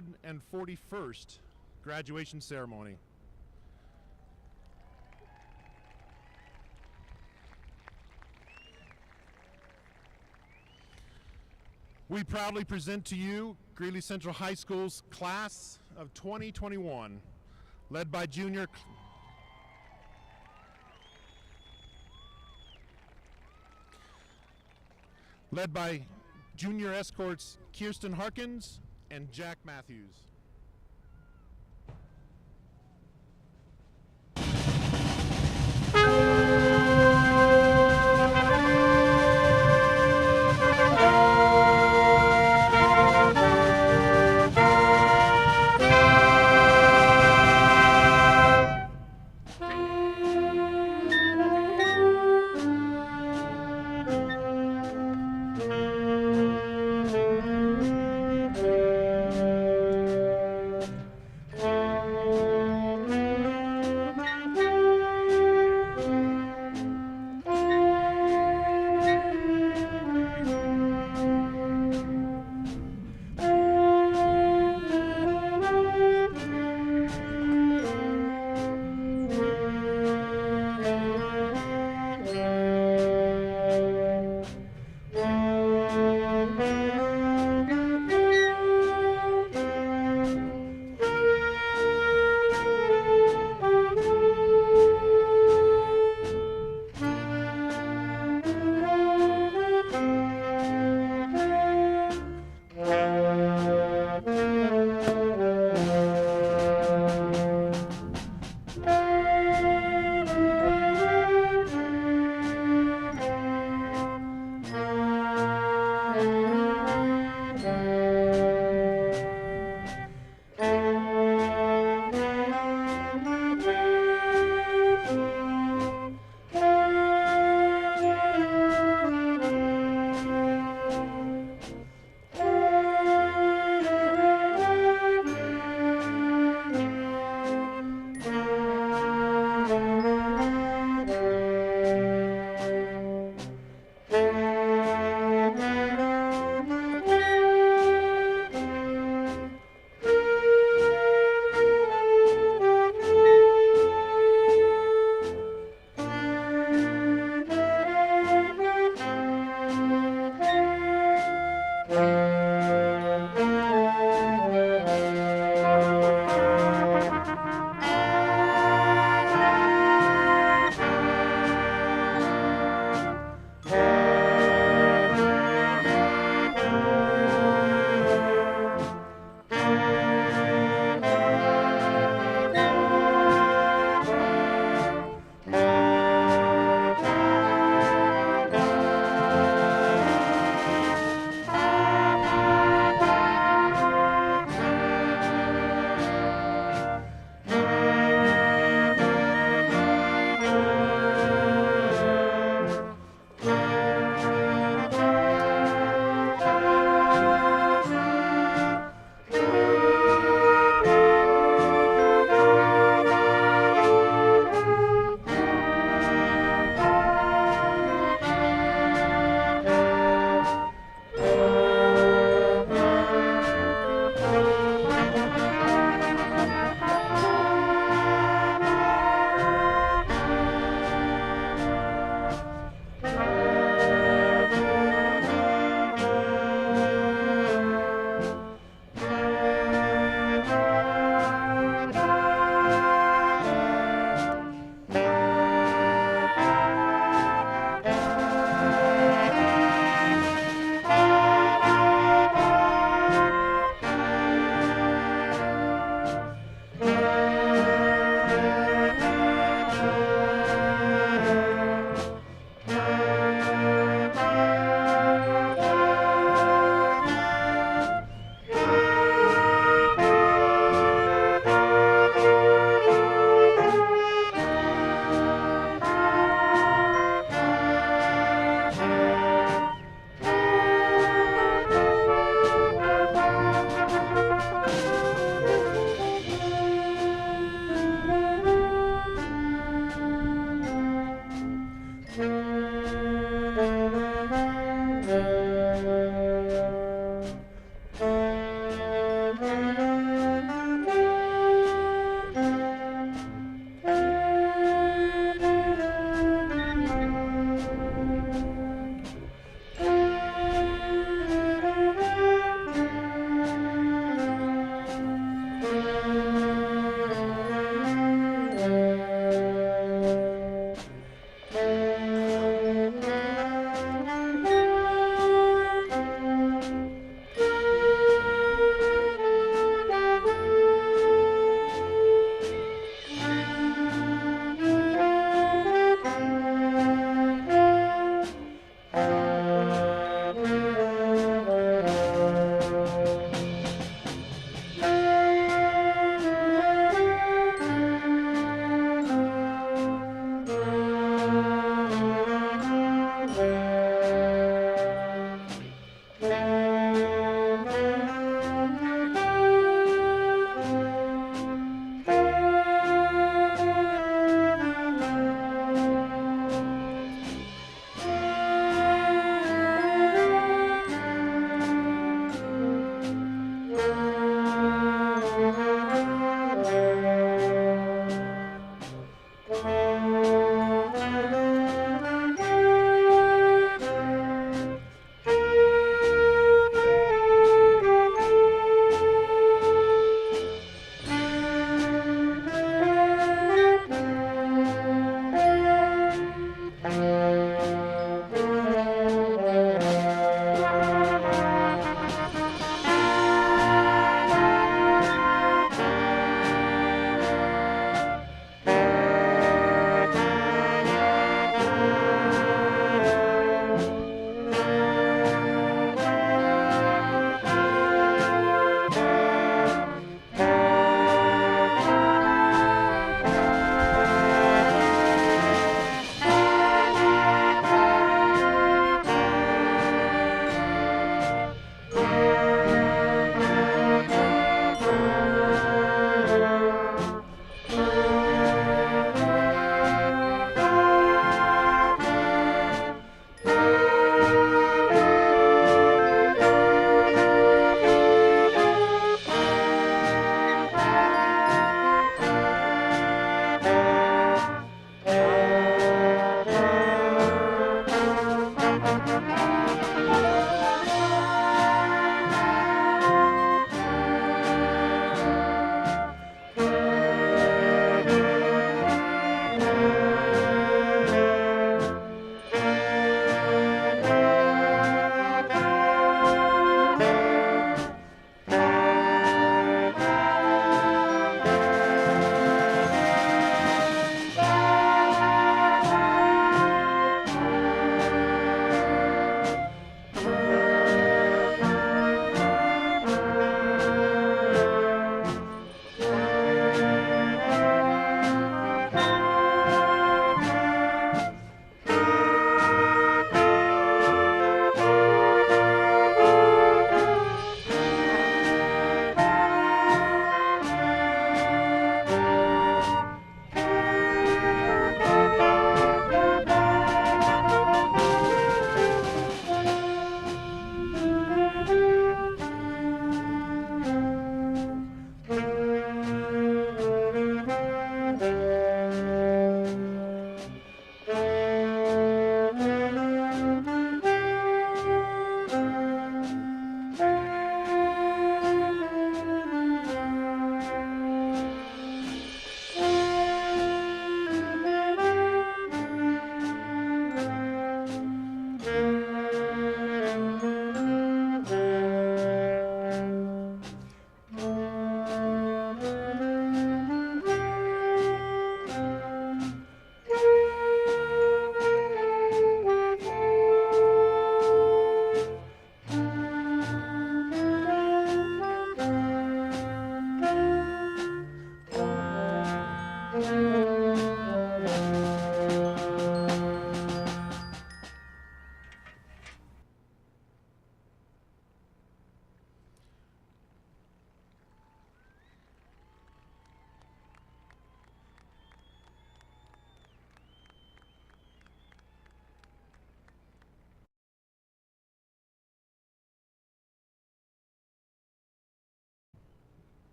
141st graduation ceremony. We proudly present to you Greeley Central High School's class of 2021, led by junior escorts Kirsten Harkins and Jack Matthews.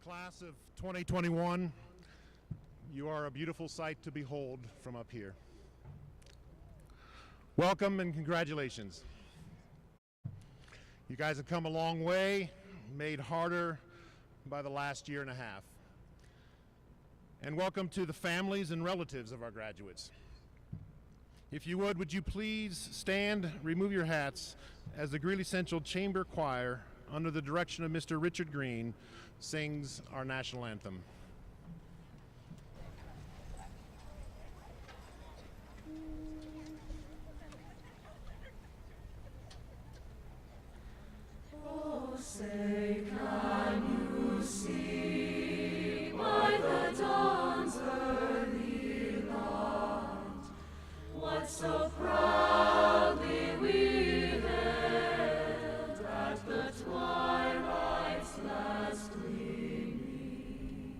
Class of 2021, you are a beautiful sight to behold from up here. Welcome and congratulations. You guys have come a long way, made harder by the last year and a half. And welcome to the families and relatives of our graduates. If you would you please stand, remove your hats, as the Greeley Central Chamber Choir, under the direction of Mr. Richard Green, sings our national anthem. Oh, say, can you see by the dawn's early light what so proudly we hailed at the twilight's last gleaming,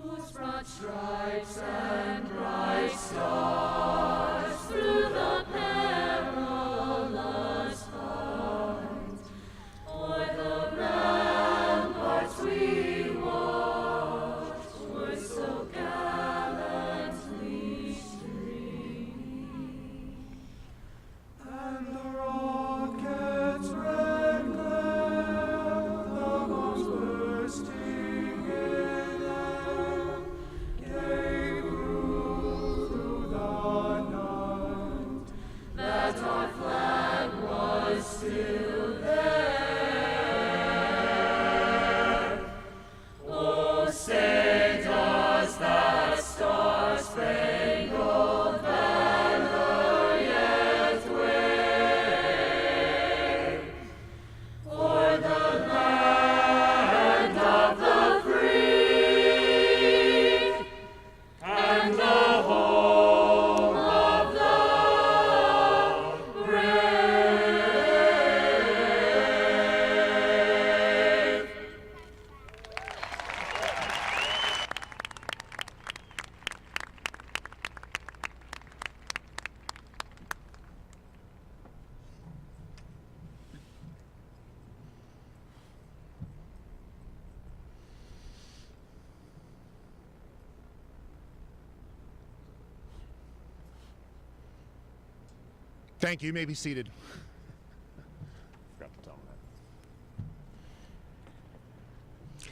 whose broad stripes and bright stars through the perilous fight o'er the ramparts we watched were so gallantly streaming, and the rockets' red glare, the bombs bursting in air, gave proof through the night that our flag was still there. Oh, say, does that star-spangled banner yet wave o'er the land of the free and the home of the brave? Thank you. You may be seated. Forgot to tell them that.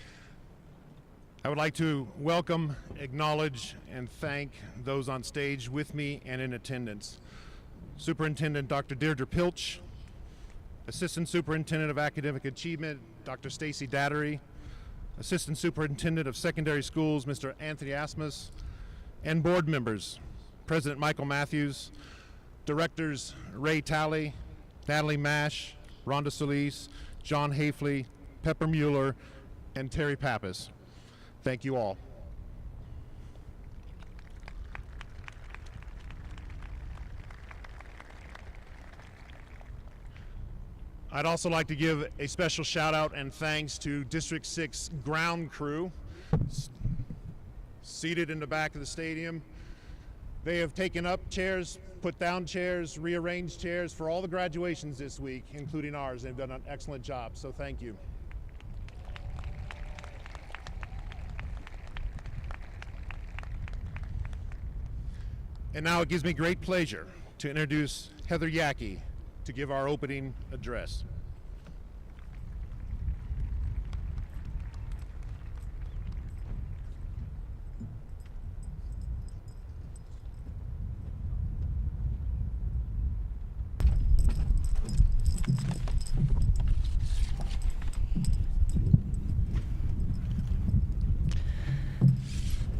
I would like to welcome, acknowledge, and thank those on stage with me and in attendance. Superintendent Dr. Deirdre Pilch, Assistant Superintendent of Academic Achievement, Dr. Stacy Dattery, Assistant Superintendent of Secondary Schools, Mr. Anthony Asmus, and board members, President Michael Matthews, Directors Ray Talley, Natalie Mash, Rhonda Solis, John Hafley, Pepper Mueller, and Terry Pappas. Thank you all. I'd also like to give a special shout out and thanks to District 6 ground crew seated in the back of the stadium. They have taken up chairs, put down chairs, rearranged chairs for all the graduations this week, including ours. They've done an excellent job, so thank you. And now it gives me great pleasure to introduce Heather Yackey to give our opening address.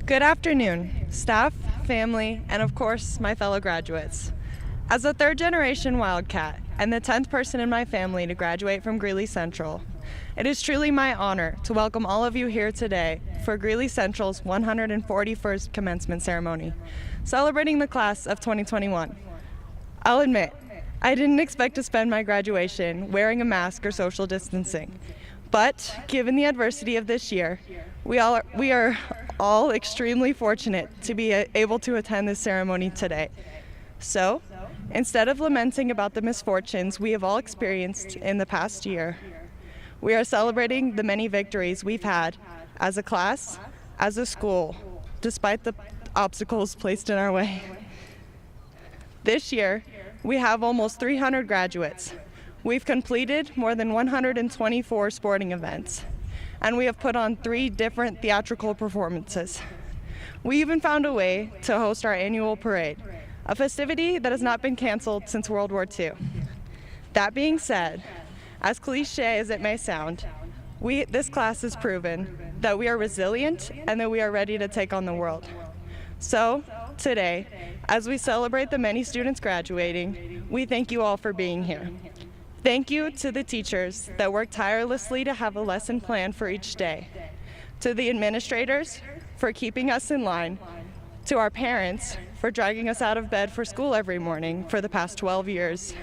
Good afternoon, staff, family, and of course, my fellow graduates. As a third-generation Wildcat and the 10th person in my family to graduate from Greeley Central, it is truly my honor to welcome all of you here today for Greeley Central's 141st commencement ceremony, celebrating the class of 2021. I'll admit, I didn't expect to spend my graduation wearing a mask or social distancing, but given the adversity of this year, we are all extremely fortunate to be able to attend this ceremony today. So, instead of lamenting about the misfortunes we have all experienced in the past year, We are celebrating the many victories we've had as a class, as a school, despite the obstacles placed in our way. This year, we have almost 300 graduates. We've completed more than 124 sporting events, and we have put on 3 different theatrical performances. We even found a way to host our annual parade, a festivity that has not been canceled since World War II. That being said, as cliche as it may sound, this class has proven that we are resilient and that we are ready to take on the world. So, today, as we celebrate the many students graduating, we thank you all for being here. Thank you to the teachers that work tirelessly to have a lesson plan for each day, to the administrators for keeping us in line, to our parents for dragging us out of bed for school every morning for the past 12 years,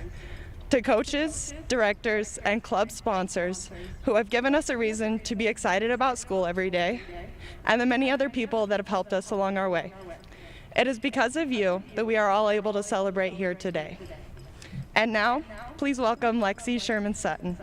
to coaches, directors, and club sponsors who have given us a reason to be excited about school every day, and the many other people that have helped us along our way. It is because of you that we are all able to celebrate here today. And now, please welcome Lexi Sherman Sutton.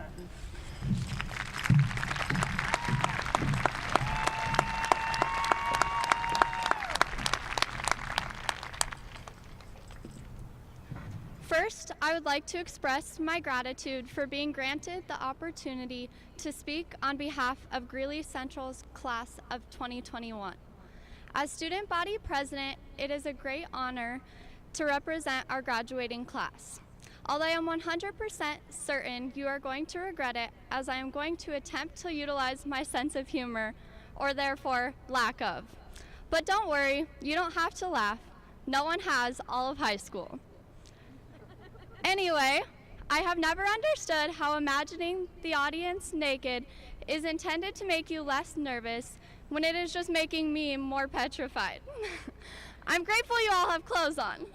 First, I would like to express my gratitude for being granted the opportunity to speak on behalf of Greeley Central's class of 2021. As student body president, it is a great honor to represent our graduating class. Although I am 100% certain you are going to regret it, as I am going to attempt to utilize my sense of humor, or therefore lack of. But don't worry, you don't have to laugh. No one has all of high school. Anyway, I have never understood how imagining the audience naked is intended to make you less nervous when it is just making me more petrified. I'm grateful you all have clothes on.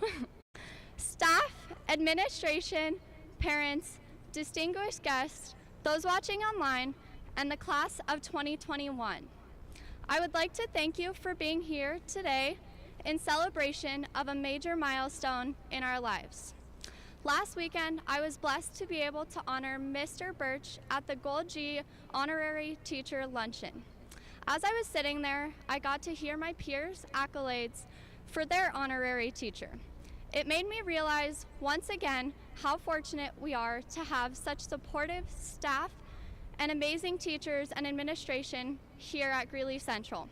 Staff, administration, parents, distinguished guests, those watching online, and the class of 2021. I would like to thank you for being here today in celebration of a major milestone in our lives. Last weekend, I was blessed to be able to honor Mr. Birch at the Gold G Honorary Teacher Luncheon. As I was sitting there, I got to hear my peers' accolades for their honorary teacher. It made me realize once again how fortunate we are to have such supportive staff and amazing teachers and administration here at Greeley Central.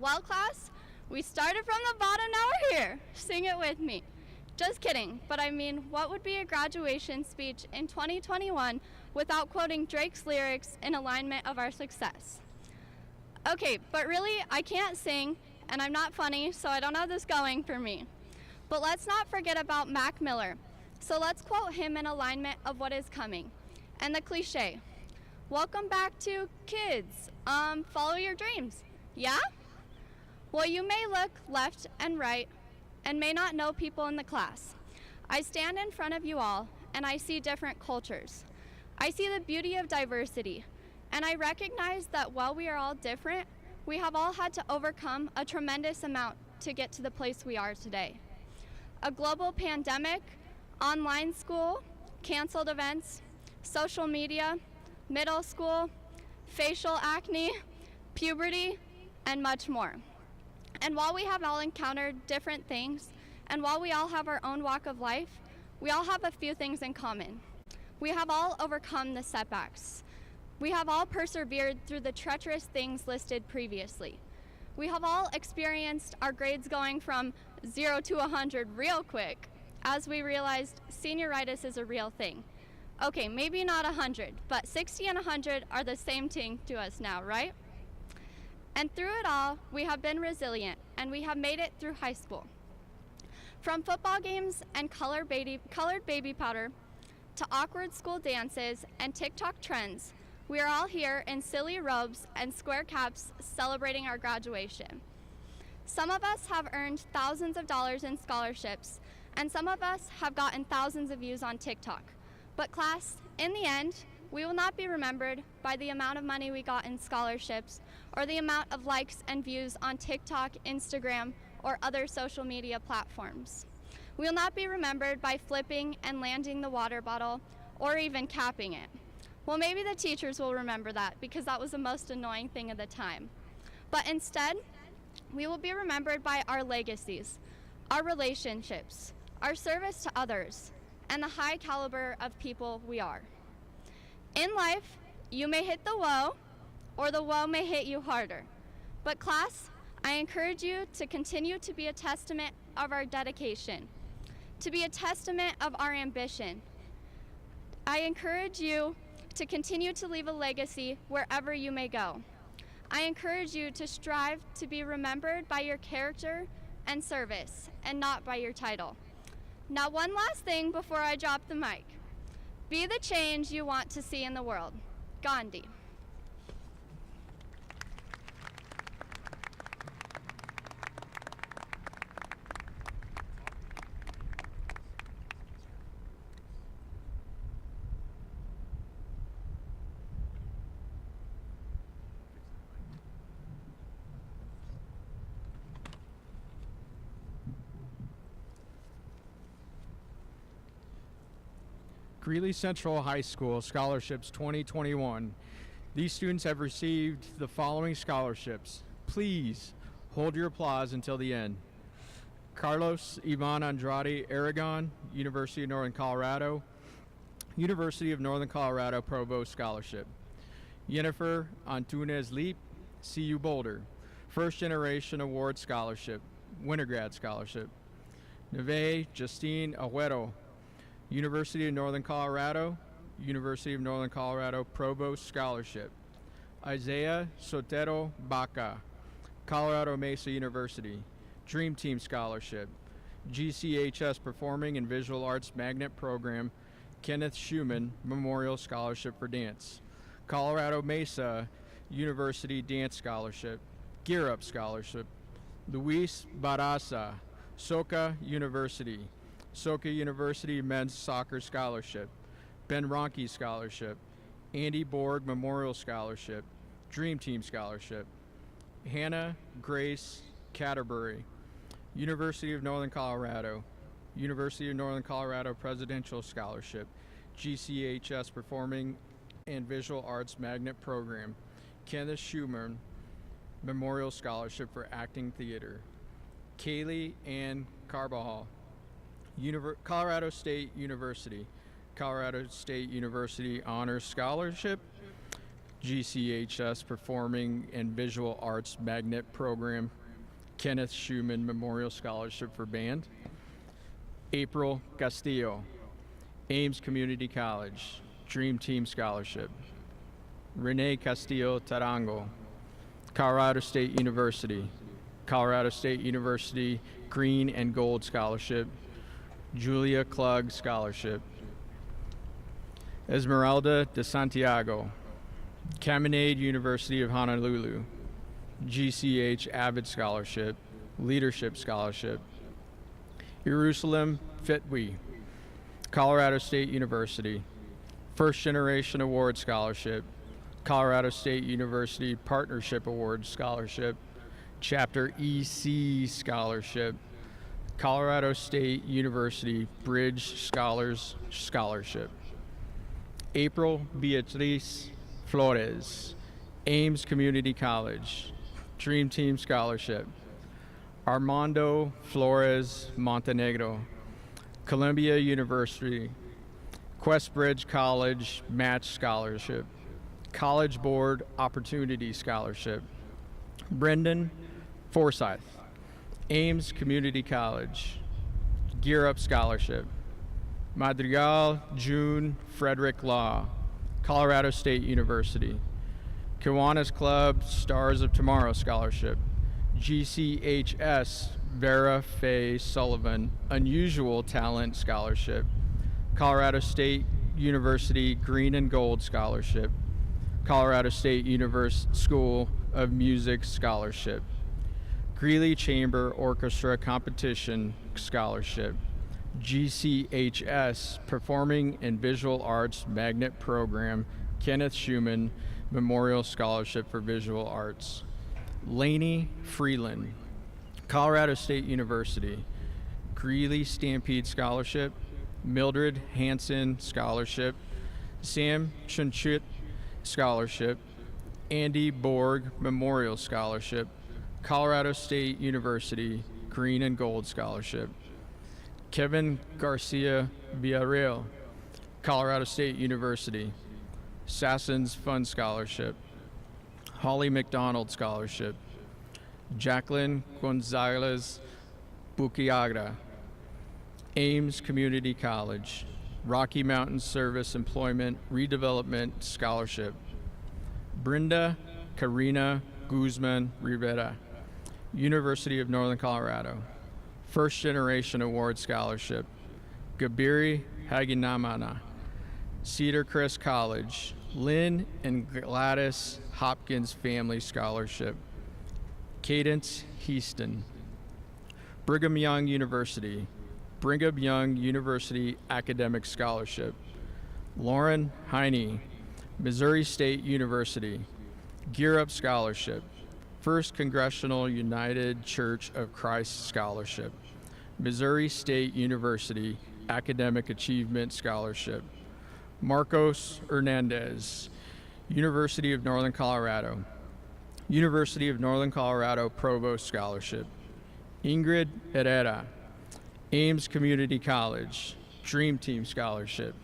Well, class, we started from the bottom, now we're here. Sing it with me. Just kidding, but I mean, what would be a graduation speech in 2021 without quoting Drake's lyrics in alignment of our success? Okay, but really, I can't sing, and I'm not funny, so I don't have this going for me. But let's not forget about Mac Miller. So let's quote him in alignment of what is coming. And the cliche, welcome back to kids, follow your dreams, yeah? Well, you may look left and right and may not know people in the class. I stand in front of you all, and I see different cultures. I see the beauty of diversity, and I recognize that while we are all different, we have all had to overcome a tremendous amount to get to the place we are today. A global pandemic, online school, canceled events, social media, middle school, facial acne, puberty, and much more. And while we have all encountered different things, and while we all have our own walk of life, we all have a few things in common. We have all overcome the setbacks. We have all persevered through the treacherous things listed previously. We have all experienced our grades going from 0 to 100 real quick, as we realized senioritis is a real thing. Okay, maybe not 100, but 60 and 100 are the same thing to us now, right? And through it all, we have been resilient, and we have made it through high school. From football games and colored baby powder to awkward school dances and TikTok trends, we are all here in silly robes and square caps celebrating our graduation. Some of us have earned thousands of dollars in scholarships, and some of us have gotten thousands of views on TikTok. But class, in the end, we will not be remembered by the amount of money we got in scholarships or the amount of likes and views on TikTok, Instagram, or other social media platforms. We will not be remembered by flipping and landing the water bottle or even capping it. Well, maybe the teachers will remember that because that was the most annoying thing at the time. But instead, we will be remembered by our legacies, our relationships, our service to others, and the high caliber of people we are. In life, you may hit the woe, or the woe may hit you harder. But class, I encourage you to continue to be a testament of our dedication, to be a testament of our ambition. I encourage you to continue to leave a legacy wherever you may go. I encourage you to strive to be remembered by your character and service, and not by your title. Now, one last thing before I drop the mic. Be the change you want to see in the world. Gandhi. Greeley Central High School Scholarships 2021. These students have received the following scholarships. Please hold your applause until the end. Carlos Ivan Andrade Aragon, University of Northern Colorado, University of Northern Colorado Provost Scholarship. Jennifer Antunes Leap, CU Boulder, First Generation Award Scholarship, Wintergrad Scholarship. Neve Justine Agüero, University of Northern Colorado, University of Northern Colorado Provost Scholarship. Isaiah Sotero Baca, Colorado Mesa University, Dream Team Scholarship. GCHS Performing and Visual Arts Magnet Program, Kenneth Schumann Memorial Scholarship for Dance. Colorado Mesa University Dance Scholarship, Gear Up Scholarship. Luis Barraza, Soka University, Soka University Men's Soccer Scholarship, Ben Ronke Scholarship, Andy Borg Memorial Scholarship, Dream Team Scholarship. Hannah Grace Catterbury, University of Northern Colorado, University of Northern Colorado Presidential Scholarship, GCHS Performing and Visual Arts Magnet Program, Kenneth Schumann Memorial Scholarship for Acting Theater. Kaylee Ann Carbajal, Colorado State University, Colorado State University Honors Scholarship, GCHS Performing and Visual Arts Magnet Program, Kenneth Schumann Memorial Scholarship for Band. April Castillo, Ames Community College, Dream Team Scholarship. Renee Castillo Tarango, Colorado State University, Colorado State University Green and Gold Scholarship, Julia Klug Scholarship. Esmeralda de Santiago, Chaminade University of Honolulu, GCH Avid Scholarship, Leadership Scholarship. Jerusalem Fitwi, Colorado State University, First Generation Award Scholarship, Colorado State University Partnership Award Scholarship, Chapter EC Scholarship, Colorado State University Bridge Scholars Scholarship. April Beatriz Flores, Ames Community College, Dream Team Scholarship. Armando Flores Montenegro, Columbia University, Questbridge College Match Scholarship, College Board Opportunity Scholarship. Brendan Forsyth, Ames Community College, Gear Up Scholarship. Madrigal June Frederick Law, Colorado State University, Kiwanis Club Stars of Tomorrow Scholarship. GCHS Vera Faye Sullivan Unusual Talent Scholarship, Colorado State University Green and Gold Scholarship, Colorado State School of Music Scholarship, Greeley Chamber Orchestra Competition Scholarship, GCHS Performing and Visual Arts Magnet Program, Kenneth Schumann Memorial Scholarship for Visual Arts. Laney Freeland, Colorado State University, Greeley Stampede Scholarship, Mildred Hanson Scholarship, Sam Chunchut Scholarship, Andy Borg Memorial Scholarship, Colorado State University Green and Gold Scholarship, Kevin Garcia Villarreal, Colorado State University, Sasson's Fund Scholarship, Holly McDonald Scholarship, Jacqueline Gonzalez Bukiagra, Ames Community College, Rocky Mountain Service Employment Redevelopment Scholarship, Brenda Karina Guzman Rivera, University of Northern Colorado, First Generation Award Scholarship, Gabiri Haginamana, Cedar Crest College, Lynn and Gladys Hopkins Family Scholarship, Cadence Heaston, Brigham Young University Academic Scholarship, Lauren Heine, Missouri State University, Gear Up Scholarship, First Congressional United Church of Christ Scholarship, Missouri State University Academic Achievement Scholarship, Marcos Hernandez, University of Northern Colorado, University of Northern Colorado Provost Scholarship, Ingrid Herrera, Ames Community College, Dream Team Scholarship,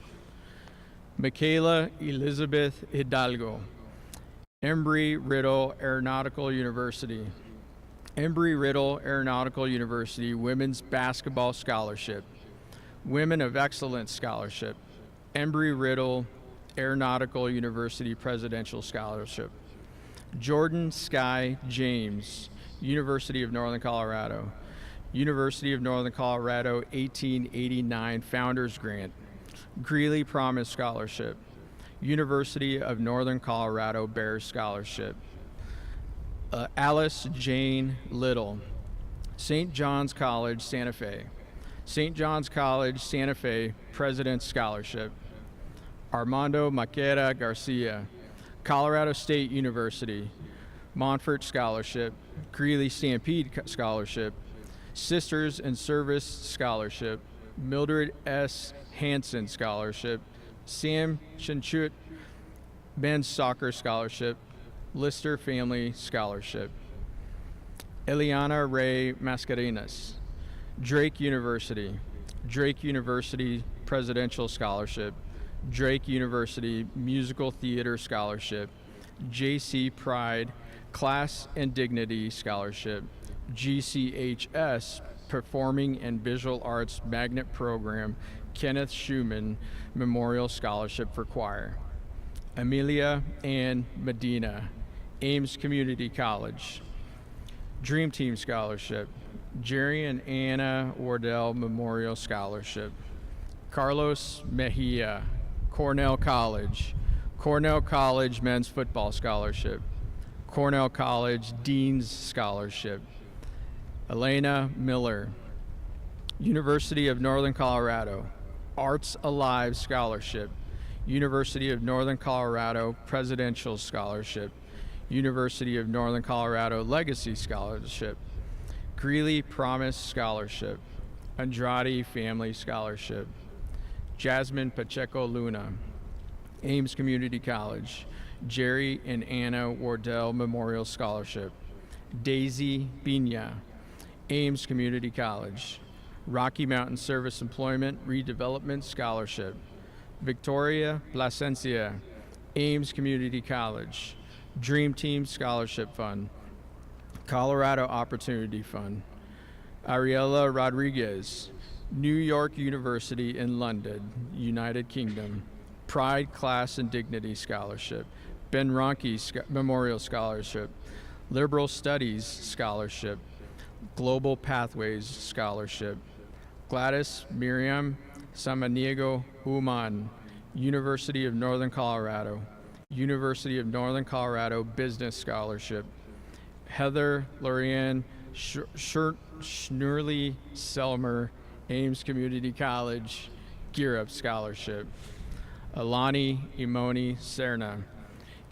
Michaela Elizabeth Hidalgo, Embry-Riddle Aeronautical University, Embry-Riddle Aeronautical University Women's Basketball Scholarship, Women of Excellence Scholarship, Embry-Riddle Aeronautical University Presidential Scholarship, Jordan Sky James, University of Northern Colorado, University of Northern Colorado 1889 Founders Grant, Greeley Promise Scholarship, University of Northern Colorado Bears Scholarship, Alice Jane Little, St. John's College, Santa Fe, St. John's College, Santa Fe President's Scholarship, Armando Maquera Garcia, Colorado State University, Montfort Scholarship, Greeley Stampede Scholarship, Sisters in Service Scholarship, Mildred S. Hansen Scholarship, Sam Chinchut Men's Soccer Scholarship, Lister Family Scholarship, Eliana Ray Mascarenas, Drake University Presidential Scholarship, Drake University Musical Theater Scholarship, J.C. Pride Class and Dignity Scholarship, GCHS Performing and Visual Arts Magnet Program Kenneth Schumann Memorial Scholarship for Choir, Amelia Ann Medina, Ames Community College, Dream Team Scholarship, Jerry and Anna Wardell Memorial Scholarship, Carlos Mejia, Cornell College Men's Football Scholarship, Cornell College Dean's Scholarship, Elena Miller, University of Northern Colorado Arts Alive Scholarship, University of Northern Colorado Presidential Scholarship, University of Northern Colorado Legacy Scholarship, Greeley Promise Scholarship, Andrade Family Scholarship, Jasmine Pacheco Luna, Ames Community College, Jerry and Anna Wardell Memorial Scholarship, Daisy Bina, Ames Community College, Rocky Mountain Service Employment Redevelopment Scholarship, Victoria Plasencia, Ames Community College, Dream Team Scholarship Fund, Colorado Opportunity Fund, Ariella Rodriguez, New York University in London, United Kingdom, Pride Class and Dignity Scholarship, Ben Ronke Memorial Scholarship, Liberal Studies Scholarship, Global Pathways Scholarship, Gladys Miriam Samaniego Human, University of Northern Colorado, University of Northern Colorado Business Scholarship, Heather Lorianne Schnurley Selmer, Ames Community College, Gear Up Scholarship, Alani Imoni Serna,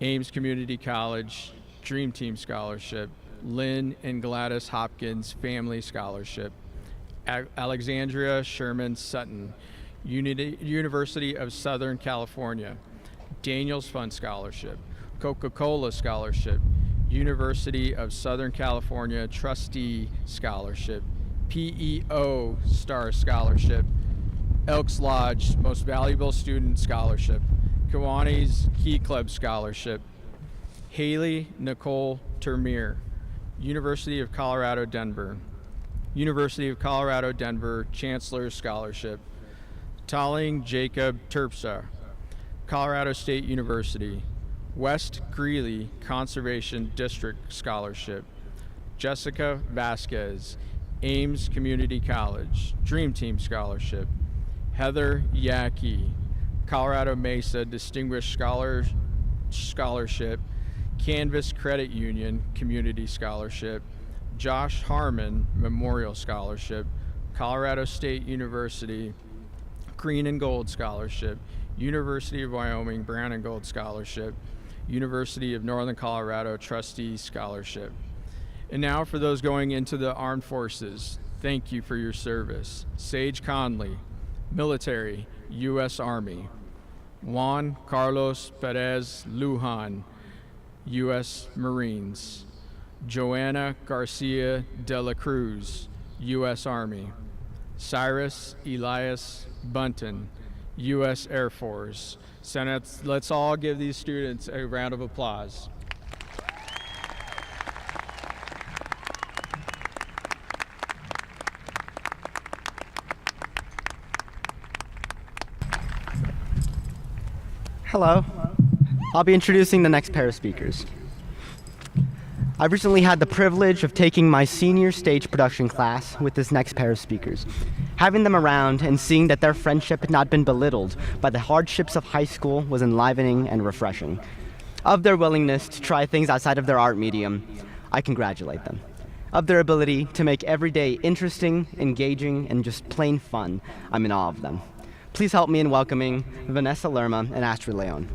Ames Community College, Dream Team Scholarship, Lynn and Gladys Hopkins Family Scholarship, Alexandria Sherman Sutton, University of Southern California, Daniels Fund Scholarship, Coca-Cola Scholarship, University of Southern California Trustee Scholarship, PEO Star Scholarship, Elks Lodge Most Valuable Student Scholarship, Kiwanis Key Club Scholarship, Haley Nicole Termier, University of Colorado Denver, University of Colorado Denver Chancellor Scholarship, Talling Jacob Terpstra, Colorado State University, West Greeley Conservation District Scholarship, Jessica Vasquez, Ames Community College, Dream Team Scholarship, Heather Yackey, Colorado Mesa Distinguished Scholarship, Canvas Credit Union Community Scholarship, Josh Harmon Memorial Scholarship, Colorado State University Green and Gold Scholarship, University of Wyoming Brown and Gold Scholarship, University of Northern Colorado Trustee Scholarship. And now for those going into the armed forces, thank you for your service. Sage Conley, military, U.S. Army. Juan Carlos Perez Lujan, U.S. Marines. Joanna Garcia de la Cruz, U.S. Army. Cyrus Elias Bunton, U.S. Air Force. So let's all give these students a round of applause. Hello. I'll be introducing the next pair of speakers. I've recently had the privilege of taking my senior stage production class with this next pair of speakers. Having them around and seeing that their friendship had not been belittled by the hardships of high school was enlivening and refreshing. Of their willingness to try things outside of their art medium, I congratulate them. Of their ability to make every day interesting, engaging, and just plain fun, I'm in awe of them. Please help me in welcoming Vanessa Lerma and Astrid Leon.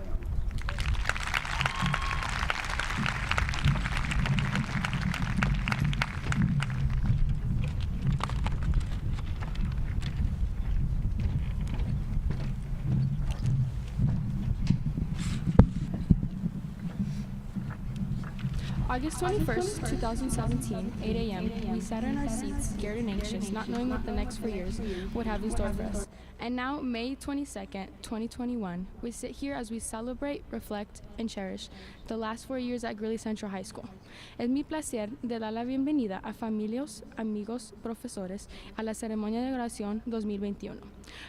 August 21st, 2017, 8 a.m., we sat in our seats, scared and anxious, not knowing what the next 4 years would have in store for us. And now, May 22nd, 2021, we sit here as we celebrate, reflect, and cherish the last 4 years at Greeley Central High School. Es mi placer de dar la bienvenida a familias, amigos, profesores a la ceremonia de graduación 2021.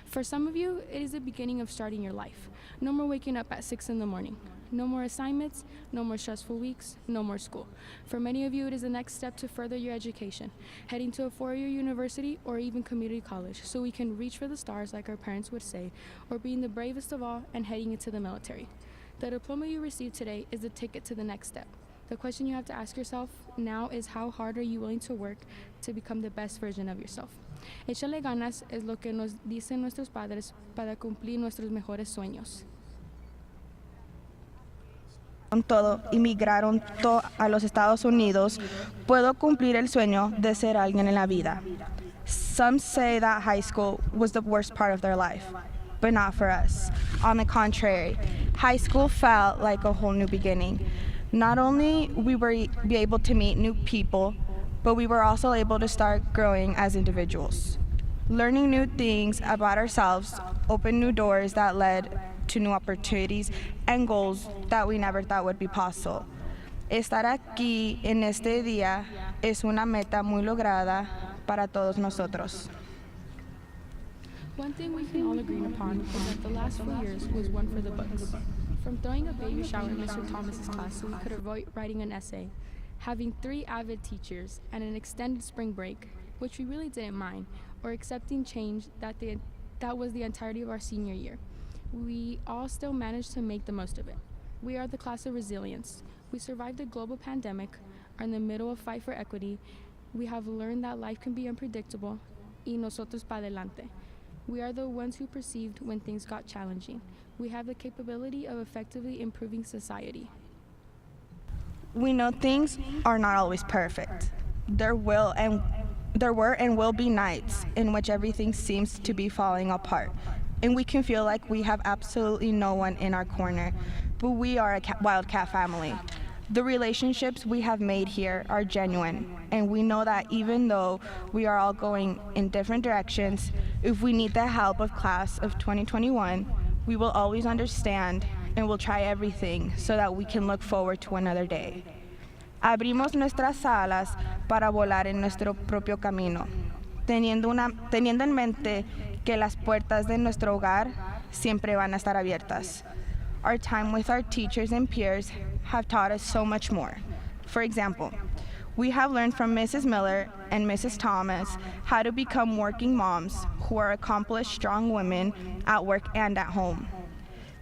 For some of you, it is the beginning of starting your life. No more waking up at 6 in the morning. No more assignments, no more stressful weeks, no more school. For many of you, it is the next step to further your education, heading to a 4-year university or even community college, so we can reach for the stars like our parents would say, or being the bravest of all and heading into the military. The diploma you receive today is the ticket to the next step. The question you have to ask yourself now is, how hard are you willing to work to become the best version of yourself? Échale ganas es lo que nos dicen nuestros padres para cumplir nuestros mejores sueños. Todo y migraron a los Estados Unidos, puedo cumplir el sueño de ser alguien en la vida. Some say that high school was the worst part of their life, but not for us. On the contrary, high school felt like a whole new beginning. Not only we were be able to meet new people, but we were also able to start growing as individuals. Learning new things about ourselves opened new doors that led to new opportunities and goals that we never thought would be possible. Estar aquí en este día es una meta muy lograda para todos nosotros. One thing we can all agree upon is that the last 4 years was one for the books. From throwing a baby shower in Mr. Thomas's class so we could avoid writing an essay, having 3 avid teachers, and an extended spring break, which we really didn't mind, or accepting change that was the entirety of our senior year. We all still managed to make the most of it. We are the class of resilience. We survived the global pandemic, are in the middle of fight for equity. We have learned that life can be unpredictable, y nosotros pa' adelante. We are the ones who perceived when things got challenging. We have the capability of effectively improving society. We know things are not always perfect. There were and will be nights in which everything seems to be falling apart. and we can feel like we have absolutely no one in our corner, but we are a Wildcat family. The relationships we have made here are genuine, and we know that even though we are all going in different directions, if we need the help of class of 2021, we will always understand and will try everything so that we can look forward to another day. Abrimos nuestras alas para volar en nuestro propio camino, teniendo en mente que las puertas de nuestro hogar siempre van a estar abiertas. Our time with our teachers and peers have taught us so much more. For example, we have learned from Mrs. Miller and Mrs. Thomas how to become working moms who are accomplished, strong women at work and at home.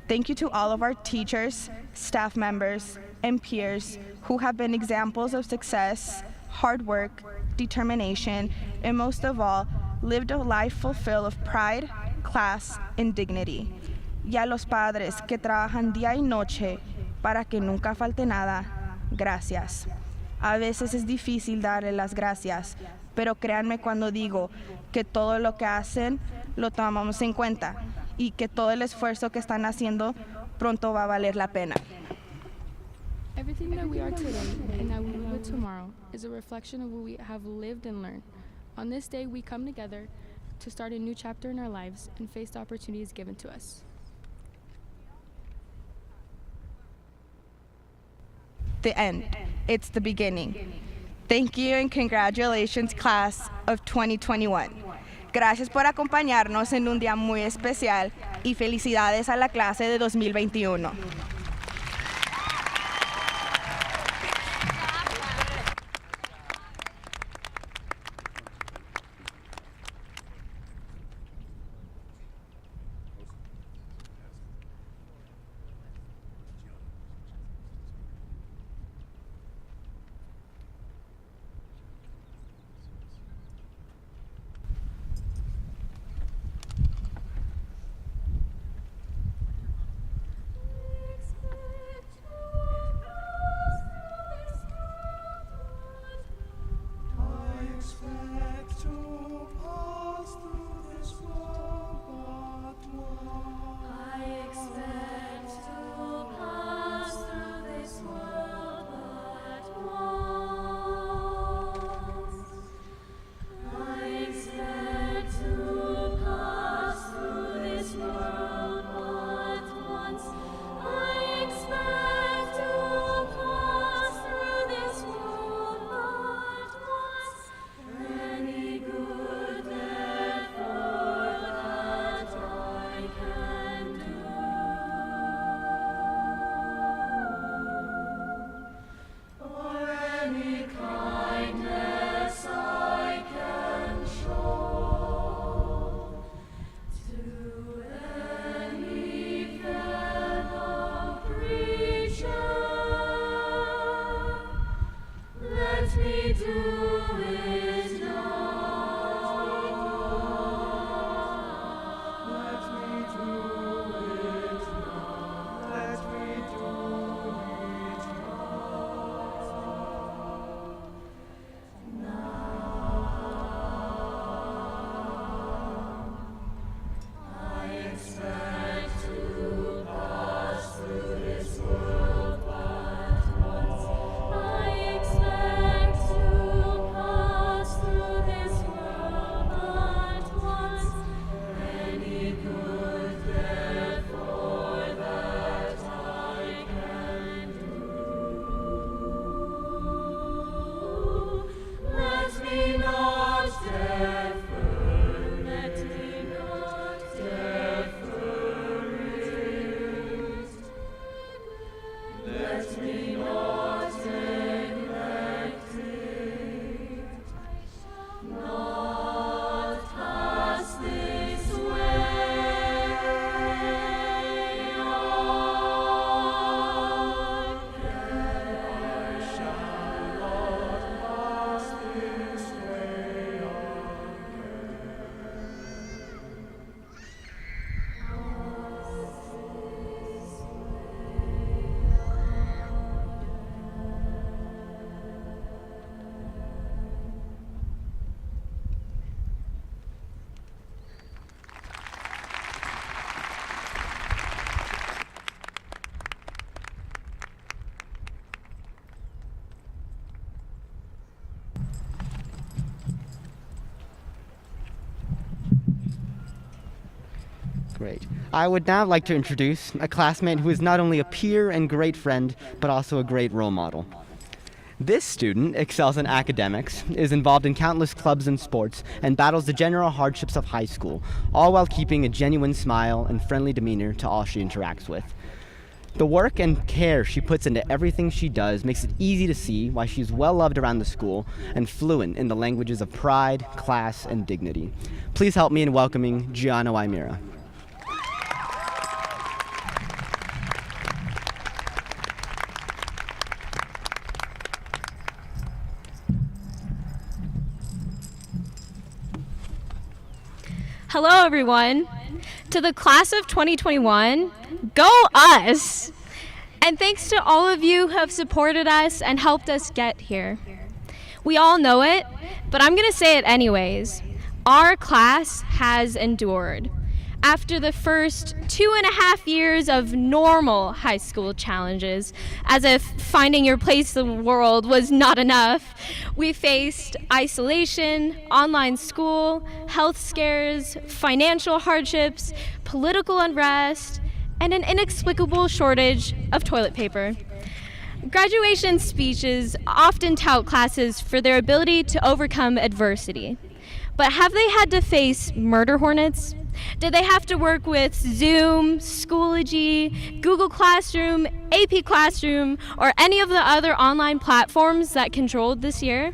Thank you to all of our teachers, staff members, and peers who have been examples of success, hard work, determination, and most of all, lived a life full of pride, class, and dignity. Y a los padres que trabajan día y noche para que nunca falte nada, gracias. A veces es difícil darle las gracias, pero créanme cuando digo que todo lo que hacen lo tomamos en cuenta y que todo el esfuerzo que están haciendo pronto va a valer la pena. Everything that we are today and that we will be tomorrow is a reflection of what we have lived and learned. On this day, we come together to start a new chapter in our lives and face the opportunities given to us. The end. It's the beginning. Thank you and congratulations, class of 2021. Gracias por acompañarnos en un día muy especial y felicidades a la clase de 2021. Great. I would now like to introduce a classmate who is not only a peer and great friend, but also a great role model. This student excels in academics, is involved in countless clubs and sports, and battles the general hardships of high school, all while keeping a genuine smile and friendly demeanor to all she interacts with. The work and care she puts into everything she does makes it easy to see why she is well loved around the school and fluent in the languages of pride, class, and dignity. Please help me in welcoming Gianna Uyemura. Hello, everyone. To the class of 2021, go us! And thanks to all of you who have supported us and helped us get here. We all know it, but I'm going to say it anyways. Our class has endured. After the first 2.5 years of normal high school challenges, as if finding your place in the world was not enough, we faced isolation, online school, health scares, financial hardships, political unrest, and an inexplicable shortage of toilet paper. Graduation speeches often tout classes for their ability to overcome adversity. But have they had to face murder hornets? Did they have to work with Zoom, Schoology, Google Classroom, AP Classroom, or any of the other online platforms that controlled this year?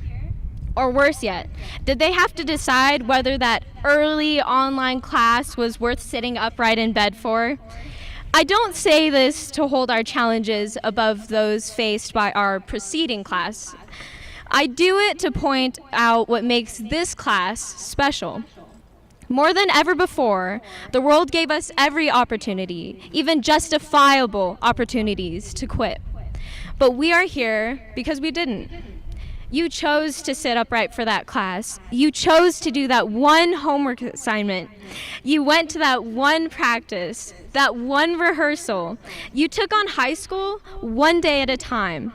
Or worse yet, did they have to decide whether that early online class was worth sitting upright in bed for? I don't say this to hold our challenges above those faced by our preceding class. I do it to point out what makes this class special. More than ever before, the world gave us every opportunity, even justifiable opportunities, to quit. But we are here because we didn't. You chose to sit upright for that class. You chose to do that one homework assignment. You went to that one practice, that one rehearsal. You took on high school one day at a time.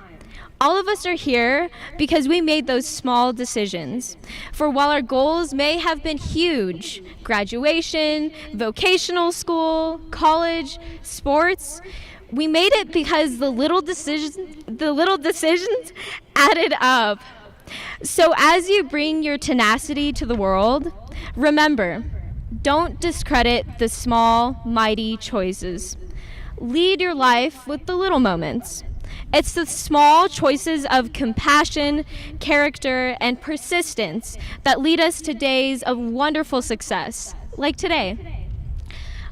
All of us are here because we made those small decisions. For while our goals may have been huge, graduation, vocational school, college, sports, we made it because the little decisions added up. So as you bring your tenacity to the world, remember, don't discredit the small, mighty choices. Lead your life with the little moments. It's the small choices of compassion, character, and persistence that lead us to days of wonderful success, like today.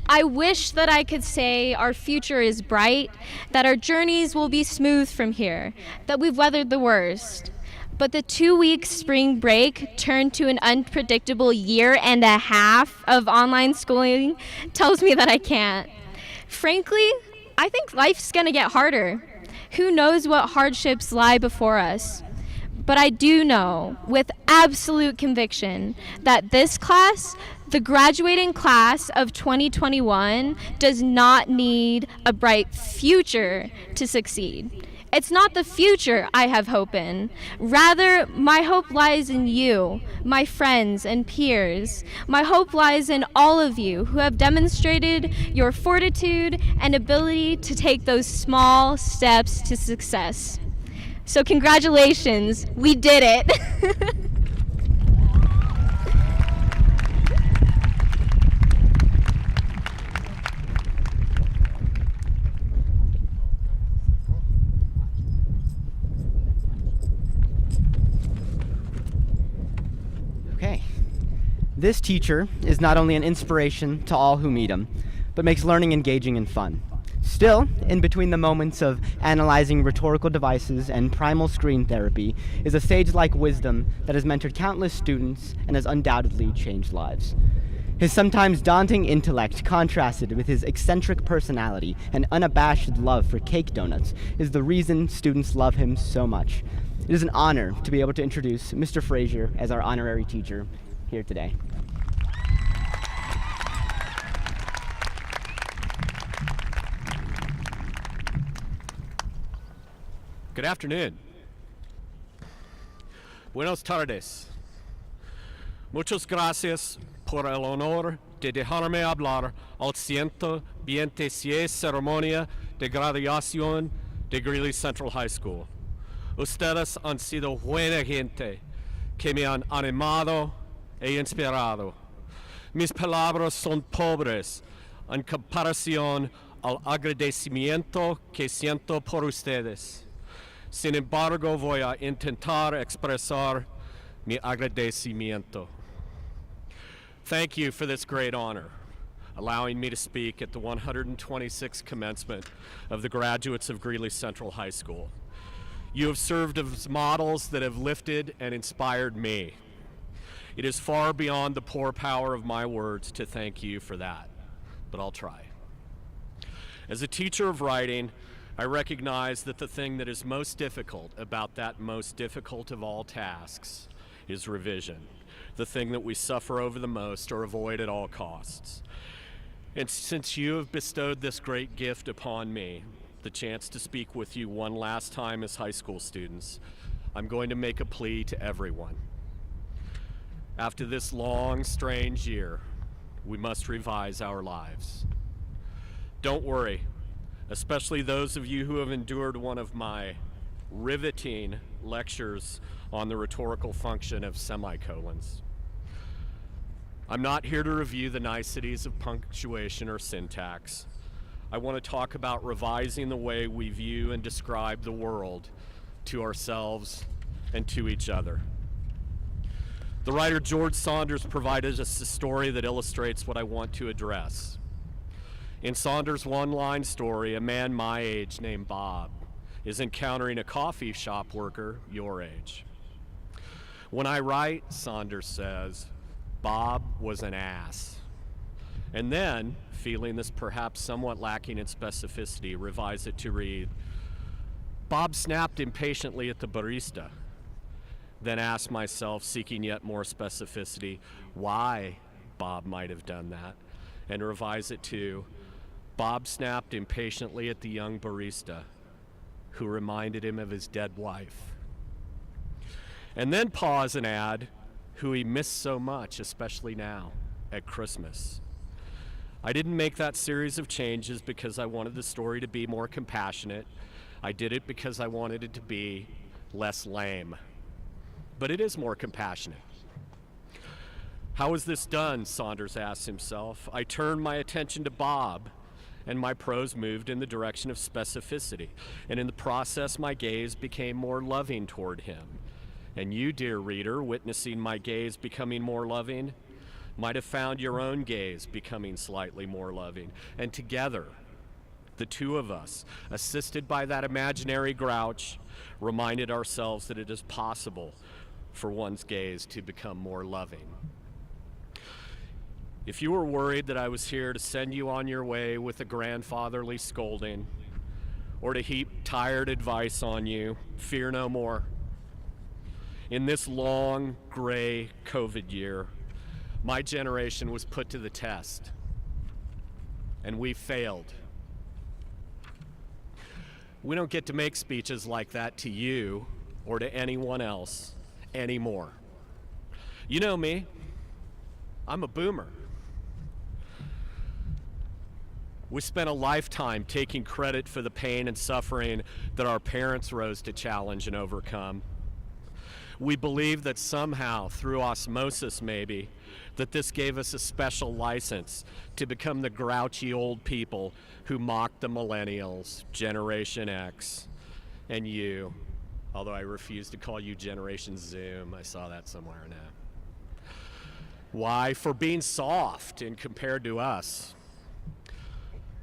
I wish that I could say our future is bright, that our journeys will be smooth from here, that we've weathered the worst. But the 2-week spring break turned to an unpredictable 1.5 years of online schooling tells me that I can't. Frankly, I think life's gonna get harder. Who knows what hardships lie before us? But I do know with absolute conviction that this class, the graduating class of 2021, does not need a bright future to succeed. It's not the future I have hope in. Rather, my hope lies in you, my friends and peers. My hope lies in all of you who have demonstrated your fortitude and ability to take those small steps to success. So congratulations, we did it. Okay. This teacher is not only an inspiration to all who meet him, but makes learning engaging and fun. Still, in between the moments of analyzing rhetorical devices and primal screen therapy is a sage-like wisdom that has mentored countless students and has undoubtedly changed lives. His sometimes daunting intellect, contrasted with his eccentric personality and unabashed love for cake donuts, is the reason students love him so much. It is an honor to be able to introduce Mr. Frasier as our honorary teacher here today. Good afternoon. Buenas tardes. Muchas gracias por el honor de dejarme hablar al 126 ceremonia de graduación de Greeley Central High School. Ustedes han sido buena gente que me han animado e inspirado. Mis palabras son pobres en comparación al agradecimiento que siento por ustedes. Sin embargo, voy a intentar expresar mi agradecimiento. Thank you for this great honor, allowing me to speak at the 126th commencement of the graduates of Greeley Central High School. You have served as models that have lifted and inspired me. It is far beyond the poor power of my words to thank you for that, but I'll try. As a teacher of writing, I recognize that the thing that is most difficult about that most difficult of all tasks is revision, the thing that we suffer over the most or avoid at all costs. And since you have bestowed this great gift upon me, the chance to speak with you one last time as high school students, I'm going to make a plea to everyone. After this long, strange year, we must revise our lives. Don't worry, especially those of you who have endured one of my riveting lectures on the rhetorical function of semicolons. I'm not here to review the niceties of punctuation or syntax. I want to talk about revising the way we view and describe the world to ourselves and to each other. The writer George Saunders provided us a story that illustrates what I want to address. In Saunders' one-line story, a man my age named Bob is encountering a coffee shop worker your age. When I write, Saunders says, Bob was an ass. And then, feeling this perhaps somewhat lacking in specificity, revise it to read, Bob snapped impatiently at the barista. Then asked myself, seeking yet more specificity, why Bob might have done that, and revise it to, Bob snapped impatiently at the young barista, who reminded him of his dead wife. And then pause and add, who he missed so much, especially now, at Christmas. I didn't make that series of changes because I wanted the story to be more compassionate. I did it because I wanted it to be less lame. But it is more compassionate. How is this done? Saunders asked himself. I turned my attention to Bob, and my prose moved in the direction of specificity. And in the process, my gaze became more loving toward him. And you, dear reader, witnessing my gaze becoming more loving, might have found your own gaze becoming slightly more loving. And together, the two of us, assisted by that imaginary grouch, reminded ourselves that it is possible for one's gaze to become more loving. If you were worried that I was here to send you on your way with a grandfatherly scolding or to heap tired advice on you, fear no more. In this long, gray COVID year, my generation was put to the test, and we failed. We don't get to make speeches like that to you or to anyone else anymore. You know me, I'm a boomer. We spent a lifetime taking credit for the pain and suffering that our parents rose to challenge and overcome. We believe that somehow, through osmosis maybe, that this gave us a special license to become the grouchy old people who mocked the millennials, Generation X, and you, although I refuse to call you Generation Zoom. I saw that somewhere now. Why? For being soft and compared to us.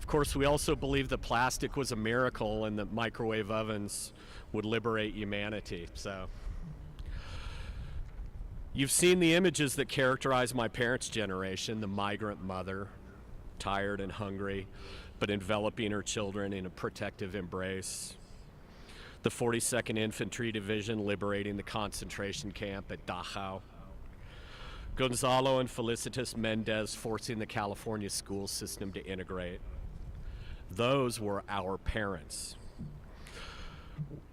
Of course, we also believe that plastic was a miracle and that microwave ovens would liberate humanity. So, you've seen the images that characterize my parents' generation, the migrant mother, tired and hungry, but enveloping her children in a protective embrace. The 42nd Infantry Division liberating the concentration camp at Dachau. Gonzalo and Felicitas Mendez forcing the California school system to integrate. Those were our parents.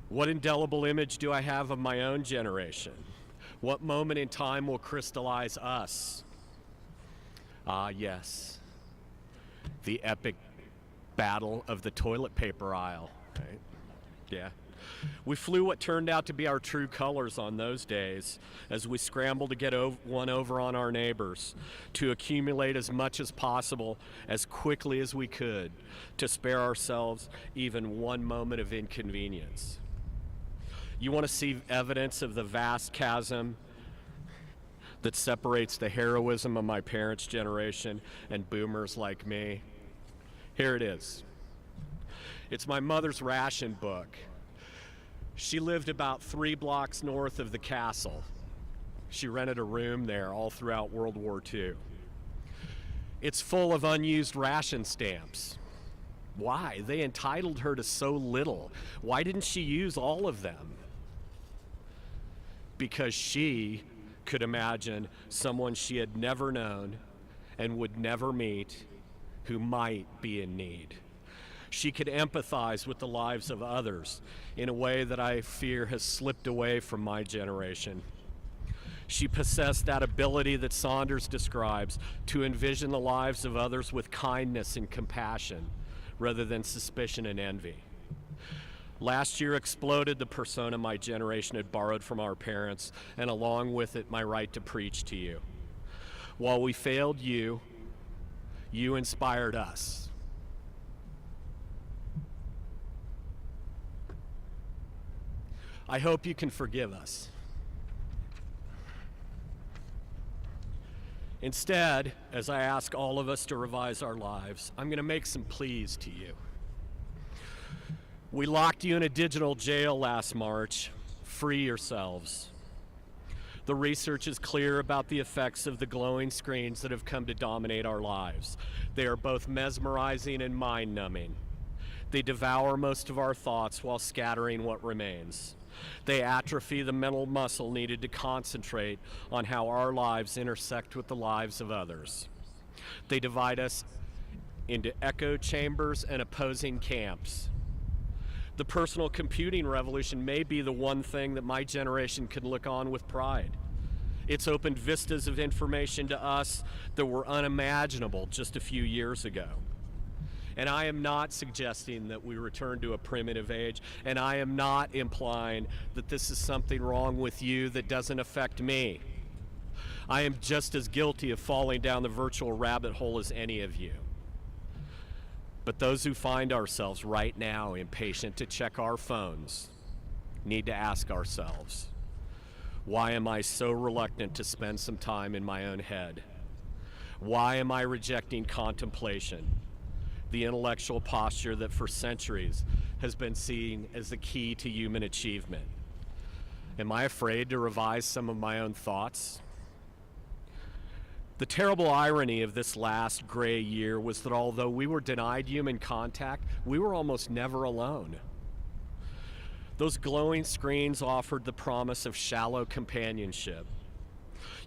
What indelible image do I have of my own generation? What moment in time will crystallize us? Ah, yes. The epic battle of the toilet paper aisle, right? Yeah. We flew what turned out to be our true colors on those days as we scrambled to get one over on our neighbors, to accumulate as much as possible as quickly as we could, to spare ourselves even one moment of inconvenience. You want to see evidence of the vast chasm that separates the heroism of my parents' generation and boomers like me? Here it is. It's my mother's ration book. She lived about 3 blocks north of the castle. She rented a room there all throughout World War II. It's full of unused ration stamps. Why? They entitled her to so little. Why didn't she use all of them? Because she could imagine someone she had never known and would never meet who might be in need. She could empathize with the lives of others in a way that I fear has slipped away from my generation. She possessed that ability that Saunders describes to envision the lives of others with kindness and compassion rather than suspicion and envy. Last year exploded the persona my generation had borrowed from our parents, and along with it, my right to preach to you. While we failed you, you inspired us. I hope you can forgive us. Instead, as I ask all of us to revise our lives, I'm going to make some pleas to you. We locked you in a digital jail last March. Free yourselves. The research is clear about the effects of the glowing screens that have come to dominate our lives. They are both mesmerizing and mind-numbing. They devour most of our thoughts while scattering what remains. They atrophy the mental muscle needed to concentrate on how our lives intersect with the lives of others. They divide us into echo chambers and opposing camps. The personal computing revolution may be the one thing that my generation can look on with pride. It's opened vistas of information to us that were unimaginable just a few years ago. And I am not suggesting that we return to a primitive age, and I am not implying that this is something wrong with you that doesn't affect me. I am just as guilty of falling down the virtual rabbit hole as any of you. But those who find ourselves right now impatient to check our phones need to ask ourselves, why am I so reluctant to spend some time in my own head? Why am I rejecting contemplation, the intellectual posture that for centuries has been seen as the key to human achievement? Am I afraid to revise some of my own thoughts? The terrible irony of this last gray year was that although we were denied human contact, we were almost never alone. Those glowing screens offered the promise of shallow companionship.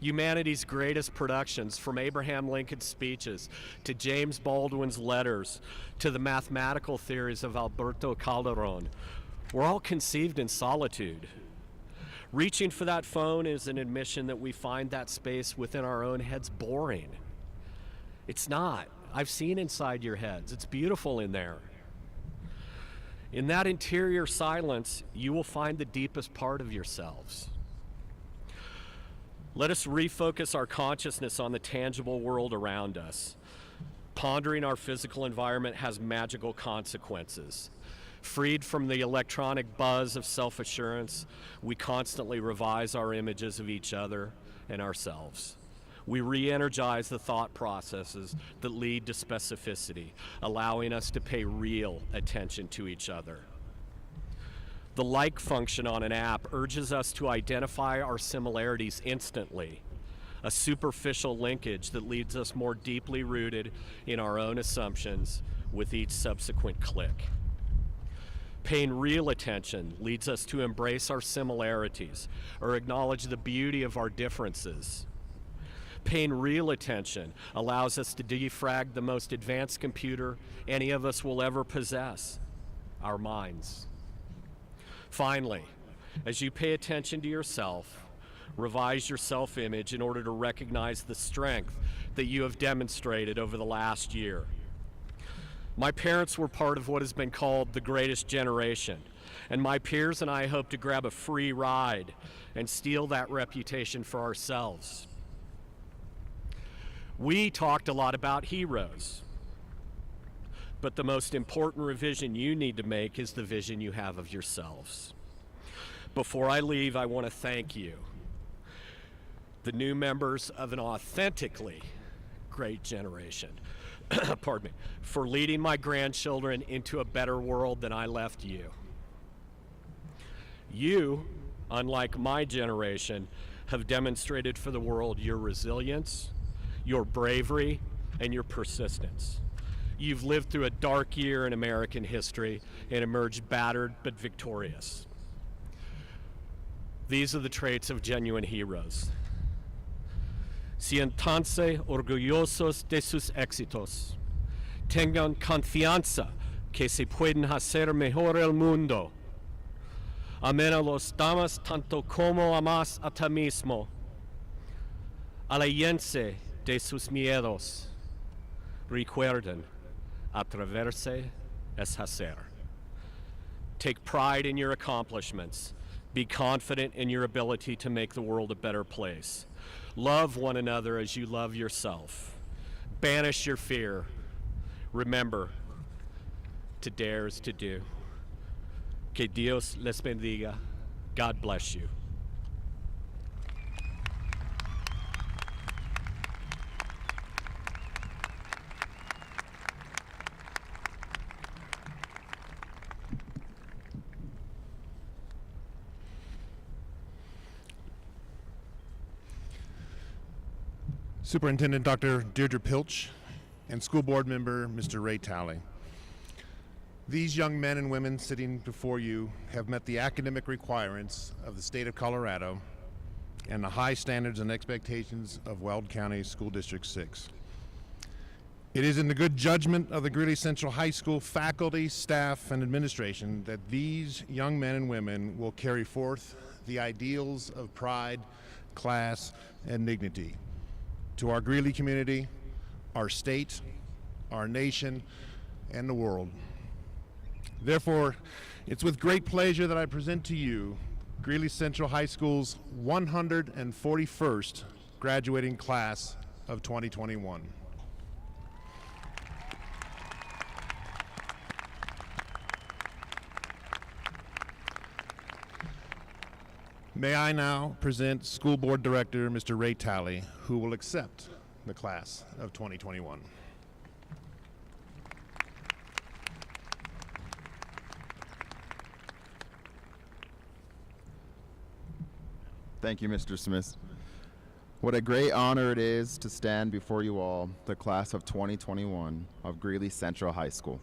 Humanity's greatest productions, from Abraham Lincoln's speeches to James Baldwin's letters to the mathematical theories of Alberto Calderon, were all conceived in solitude. Reaching for that phone is an admission that we find that space within our own heads boring. It's not. I've seen inside your heads. It's beautiful in there. In that interior silence, you will find the deepest part of yourselves. Let us refocus our consciousness on the tangible world around us. Pondering our physical environment has magical consequences. Freed from the electronic buzz of self-assurance, we constantly revise our images of each other and ourselves. We re-energize the thought processes that lead to specificity, allowing us to pay real attention to each other. The like function on an app urges us to identify our similarities instantly, a superficial linkage that leads us more deeply rooted in our own assumptions with each subsequent click. Paying real attention leads us to embrace our similarities or acknowledge the beauty of our differences. Paying real attention allows us to defrag the most advanced computer any of us will ever possess, our minds. Finally, as you pay attention to yourself, Revise your self-image in order to recognize the strength that you have demonstrated over the last year. My parents were part of what has been called the greatest generation, and my peers and I hope to grab a free ride and steal that reputation for ourselves. We talked a lot about heroes, but the most important revision you need to make is the vision you have of yourselves. Before I leave, I want to thank you, the new members of an authentically great generation, pardon me, for leading my grandchildren into a better world than I left you. You, unlike my generation, have demonstrated for the world your resilience, your bravery, and your persistence. You've lived through a dark year in American history and emerged battered but victorious. These are the traits of genuine heroes. Siéntanse orgullosos de sus éxitos. Tengan confianza que se pueden hacer mejor el mundo. Amen a los damas tanto como amas a ti mismo. Aléjense de sus miedos. Recuerden, atreverse es hacer. Take pride in your accomplishments. Be confident in your ability to make the world a better place. Love one another as you love yourself. Banish your fear. Remember, to dare is to do. Que Dios les bendiga. God bless you. Superintendent Dr. Deirdre Pilch and School Board Member Mr. Ray Talley. These young men and women sitting before you have met the academic requirements of the state of Colorado and the high standards and expectations of Weld County School District 6. It is in the good judgment of the Greeley Central High School faculty, staff, and administration that these young men and women will carry forth the ideals of pride, class, and dignity to our Greeley community, our state, our nation, and the world. Therefore, it's with great pleasure that I present to you Greeley Central High School's 141st graduating class of 2021. May I now present School Board Director Mr. Ray Talley, who will accept the class of 2021. Thank you, Mr. Smith. What a great honor it is to stand before you all, the class of 2021 of Greeley Central High School,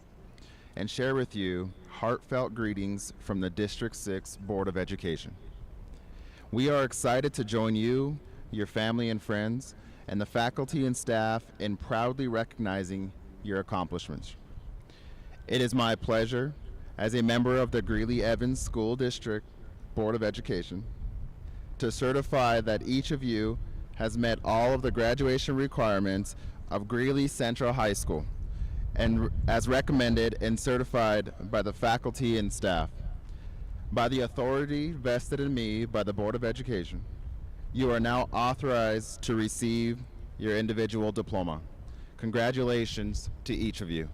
and share with you heartfelt greetings from the District 6 Board of Education. We are excited to join you, your family and friends, and the faculty and staff in proudly recognizing your accomplishments. It is my pleasure, as a member of the Greeley-Evans School District Board of Education, to certify that each of you has met all of the graduation requirements of Greeley Central High School, and as recommended and certified by the faculty and staff. By the authority vested in me by the Board of Education, you are now authorized to receive your individual diploma. Congratulations to each of you.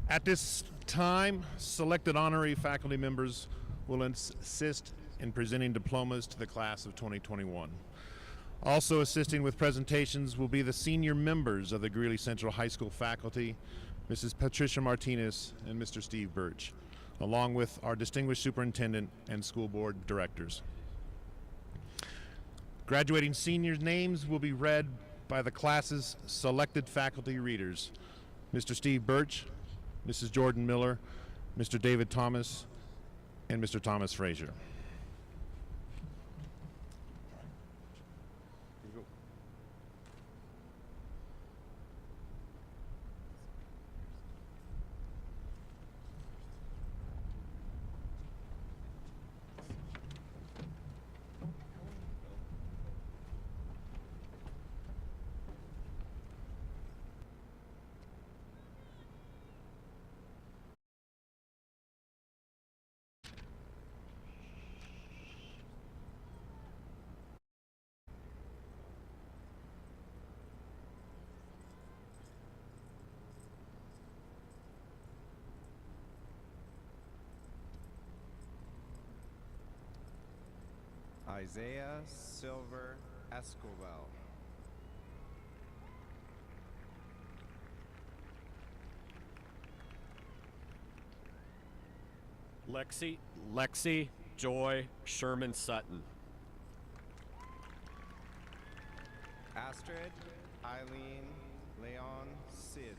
At this time, selected honorary faculty members will assist in presenting diplomas to the class of 2021. Also assisting with presentations will be the senior members of the Greeley Central High School faculty, Mrs. Patricia Martinez and Mr. Steve Birch, along with our distinguished superintendent and school board directors. Graduating seniors' names will be read by the class's selected faculty readers, Mr. Steve Birch, Mrs. Jordan Miller, Mr. David Thomas, and Mr. Thomas Frasier. Isaiah Silver Escobar. Lexi Joy Sherman Sutton. Astrid Eileen Leon Sid.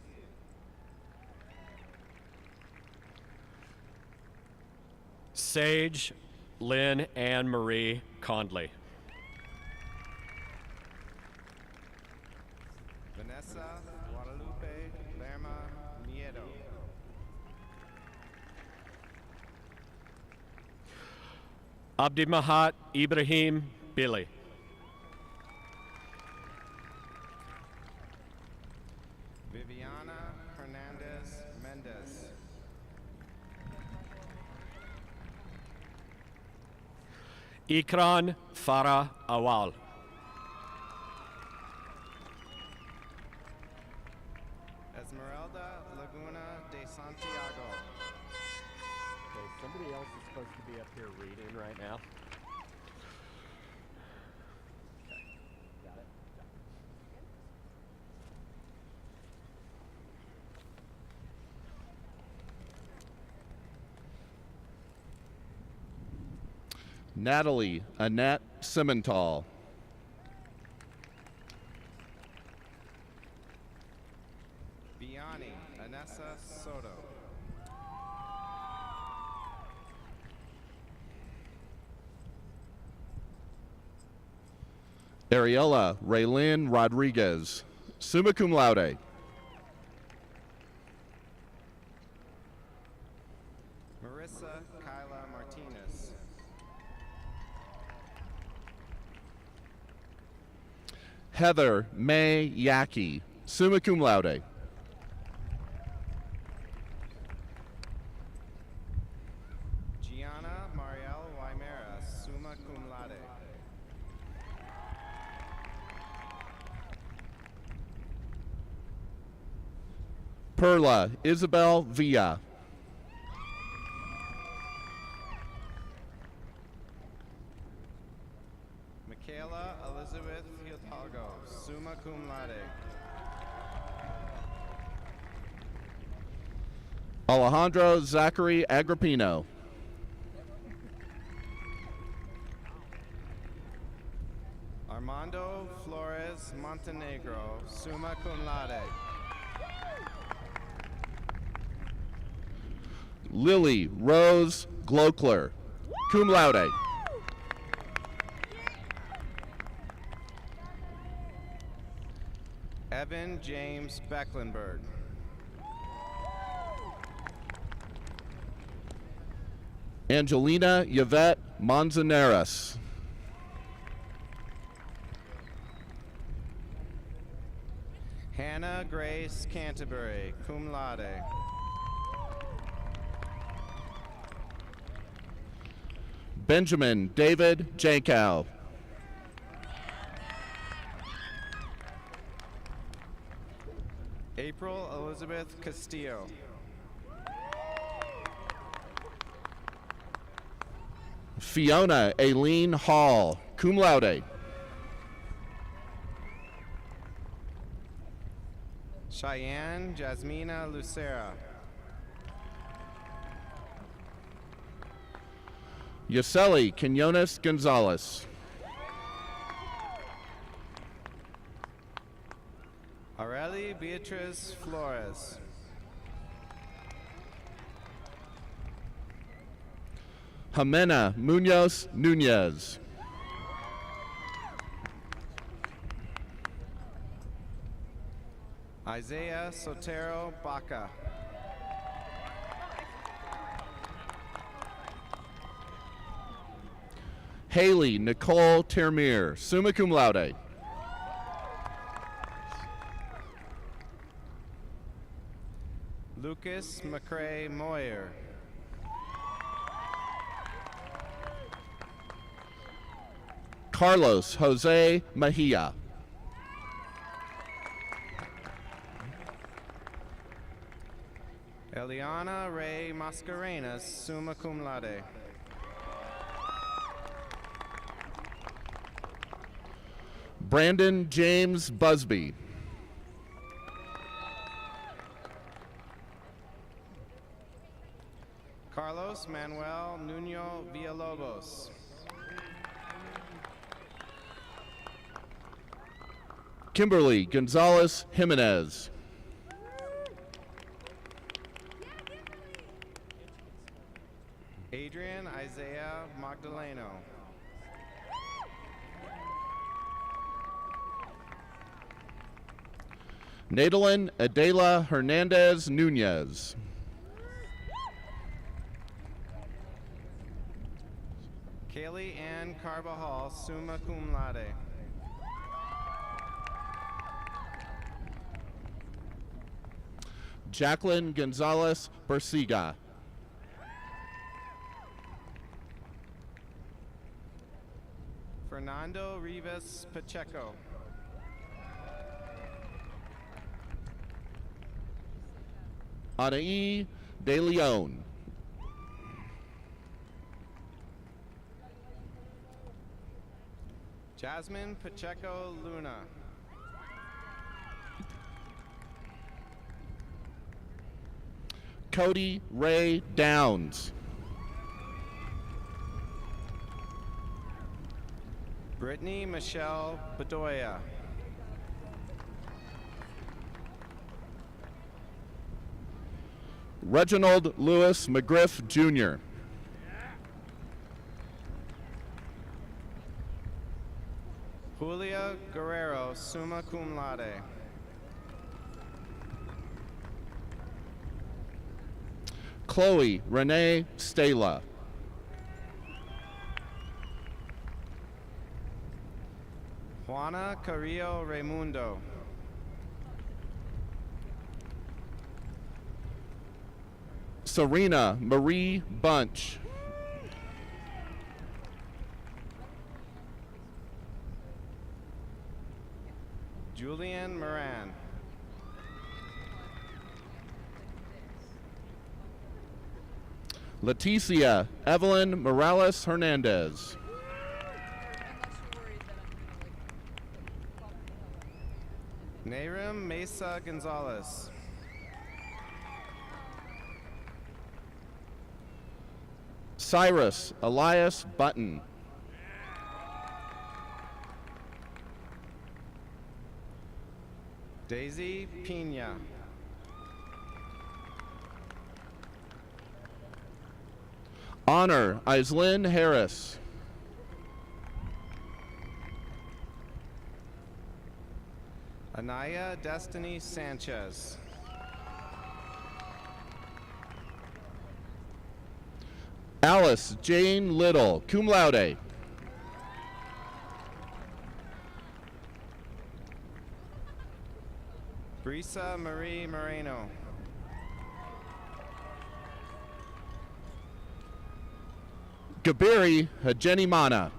Sage Lynn Anne Marie Condley. Vanessa Guadalupe Lerma Nieto. Abdimahat Ibrahim Billy. Viviana Hernandez Mendez. Ikran Farah Awal. Esmeralda Laguna de Santiago. Okay, somebody else is supposed to be up here reading right now. Natalie Annette Simmental. Biani Anessa Soto. Ariella Raylin Rodriguez, summa cum laude. Marissa Kyla Martinez. Heather May Yackey, summa cum laude. Gianna Marielle Uyemura, summa cum laude. Perla Isabel Villa. Michaela Elizabeth Hidalgo, summa cum laude. Alejandro Zachary Agrippino. Armando Flores Montenegro, summa cum laude. Lily Rose Glokler, cum laude. Evan James Becklenberg. Angelina Yvette Manzanares. Hannah Grace Canterbury, cum laude. Benjamin David Jankow. April Elizabeth Castillo. Fiona Aileen Hall, cum laude. Cheyenne Jasmina Lucera. Yaseli Quinones Gonzalez. Areli Beatriz Flores. Jimena Munoz Nunez. Isaiah Sotero Baca. Haley Nicole Termere, summa cum laude. Lucas McCrae Moyer. Carlos Jose Mejia. Eliana Ray Mascarenas, summa cum laude. Brandon James Busby. Carlos Manuel Nuno Villalobos. Kimberly Gonzalez Jimenez. Adrian Isaiah Magdaleno. Nadalyn Adela Hernandez Nunez. Kaylee Ann Carbajal, summa cum laude. Jacqueline Gonzalez Bersiga. Fernando Rivas Pacheco. Anaí De Leon. Jasmine Pacheco Luna. Cody Ray Downs. Brittany Michelle Bedoya. Reginald Lewis McGriff Jr. Julia Guerrero, summa cum laude. Chloe Renee Stala. Juana Carrillo Raimundo. Serena Marie Bunch. Julian Moran. Leticia Evelyn Morales Hernandez. Nairim Mesa Gonzalez. Cyrus Elias Button. Daisy Pina. Honor Aislinn Harris. Anaya Destiny Sanchez. Alice Jane Little, cum laude. Brisa Marie Moreno. Gabiri Hajenimana.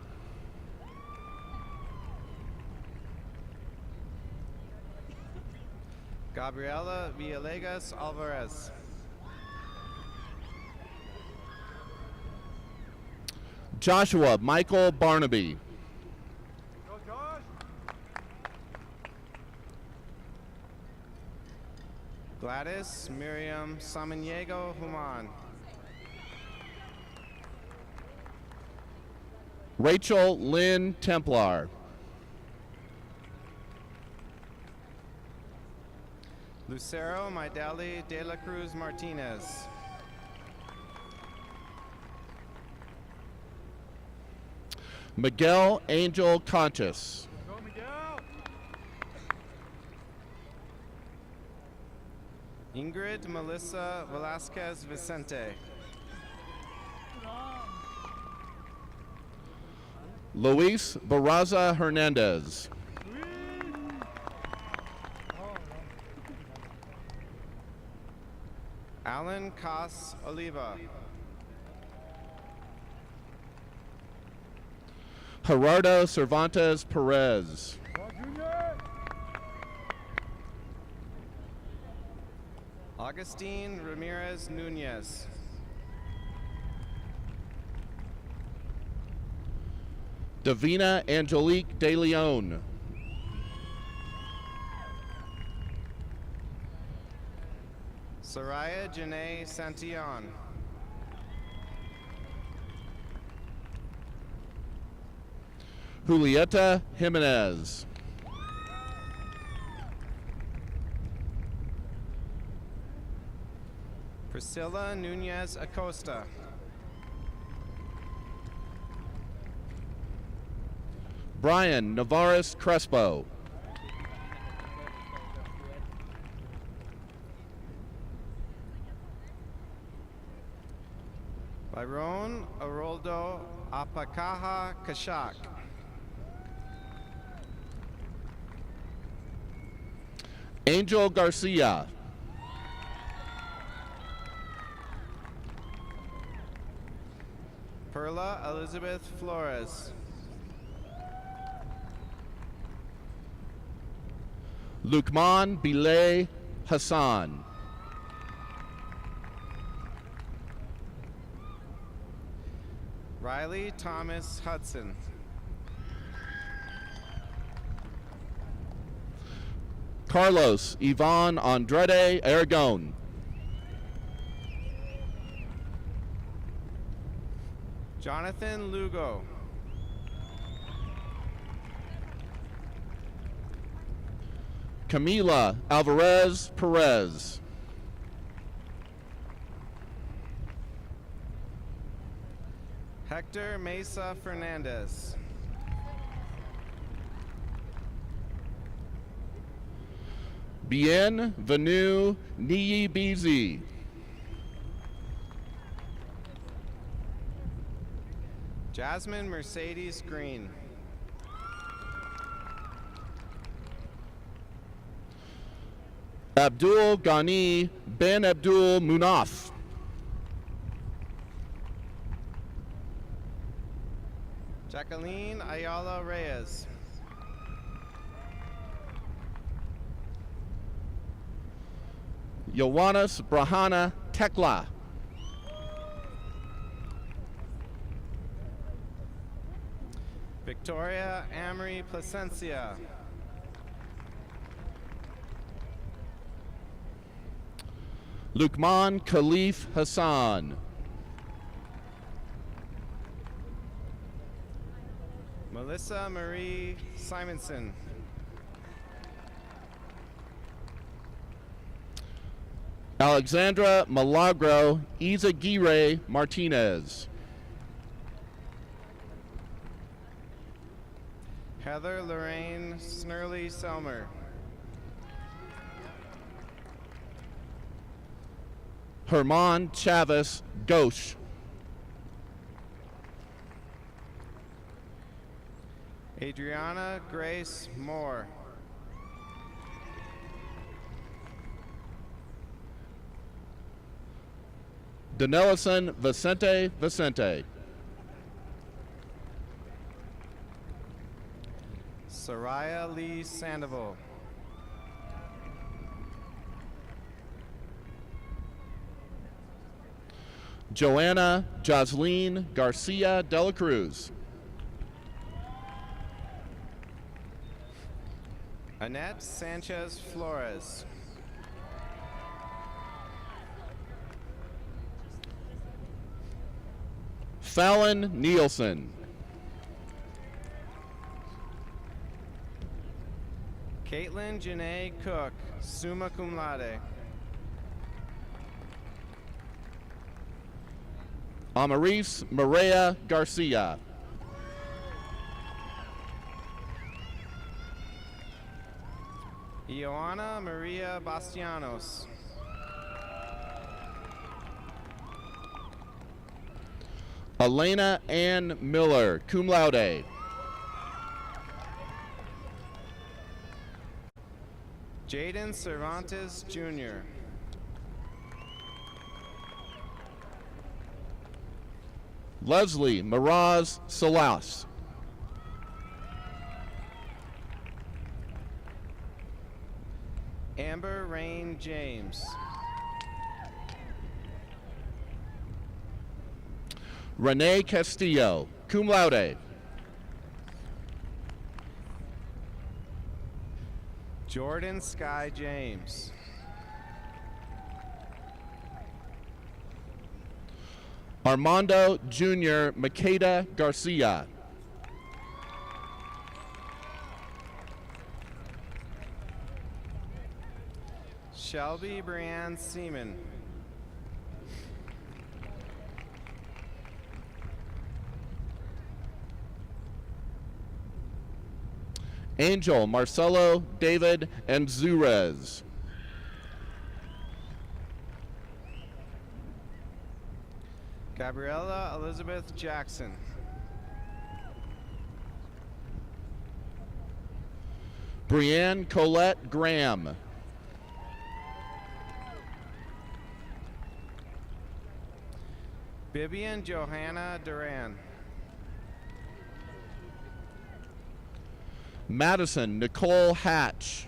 Gabriela Villegas Alvarez. Joshua Michael Barnaby. Gladys Miriam Samaniego Human. Rachel Lynn Templar. Lucero Maidali de la Cruz Martinez. Miguel Angel Conchas. Ingrid Melissa Velasquez Vicente. Luis Barraza Hernandez. Alan Cas Oliva. Gerardo Cervantes Perez. Augustine Ramirez Nunez. Davina Angelique De Leon. Soraya Janae Santillon. Julieta Jimenez. Priscilla Nunez Acosta. Brian Navarez Crespo. Byron Aroldo Apakaha Kashak. Angel Garcia. Perla Elizabeth Flores. Lukman Bilay Hassan. Riley Thomas Hudson. Carlos Ivan Andrade Aragon. Jonathan Lugo. Camila Alvarez Perez. Hector Mesa Fernandez. Bien Venu Niyibizi. Jasmine Mercedes Green. Abdul Ghani Ben Abdul Munaf. Jacqueline Ayala Reyes. Yowanis Brahana Tekla. Victoria Amory Placencia. Lukman Khalif Hassan. Melissa Marie Simonson. Alexandra Milagro Izaguirre Martinez. Heather Lorraine Snurley Selmer. Herman Chavez Ghosh. Adriana Grace Moore. Danelison Vicente Vicente. Soraya Lee Sandoval. Joanna Jocelyn Garcia de la Cruz. Annette Sanchez Flores. Fallon Nielsen. Caitlin Janae Cook, summa cum laude. Amaris Maria Garcia. Ioana Maria Bastianos. Elena Ann Miller, cum laude. Jaden Cervantes Jr. Leslie Miraz Salas. Amber Rain James. Renee Castillo, cum laude. Jordan Sky James. Armando Jr. Makeda Garcia. Shelby Brianne Seaman. Angel Marcelo David and Zurez. Gabriella Elizabeth Jackson. Brianne Colette Graham. Bibian Johanna Duran. Madison Nicole Hatch.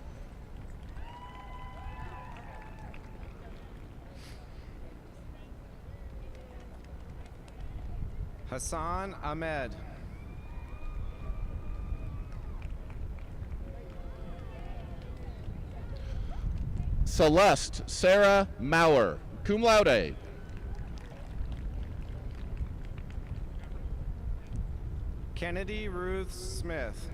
Hassan Ahmed. Celeste Sarah Maurer, cum laude. Kennedy Ruth Smith.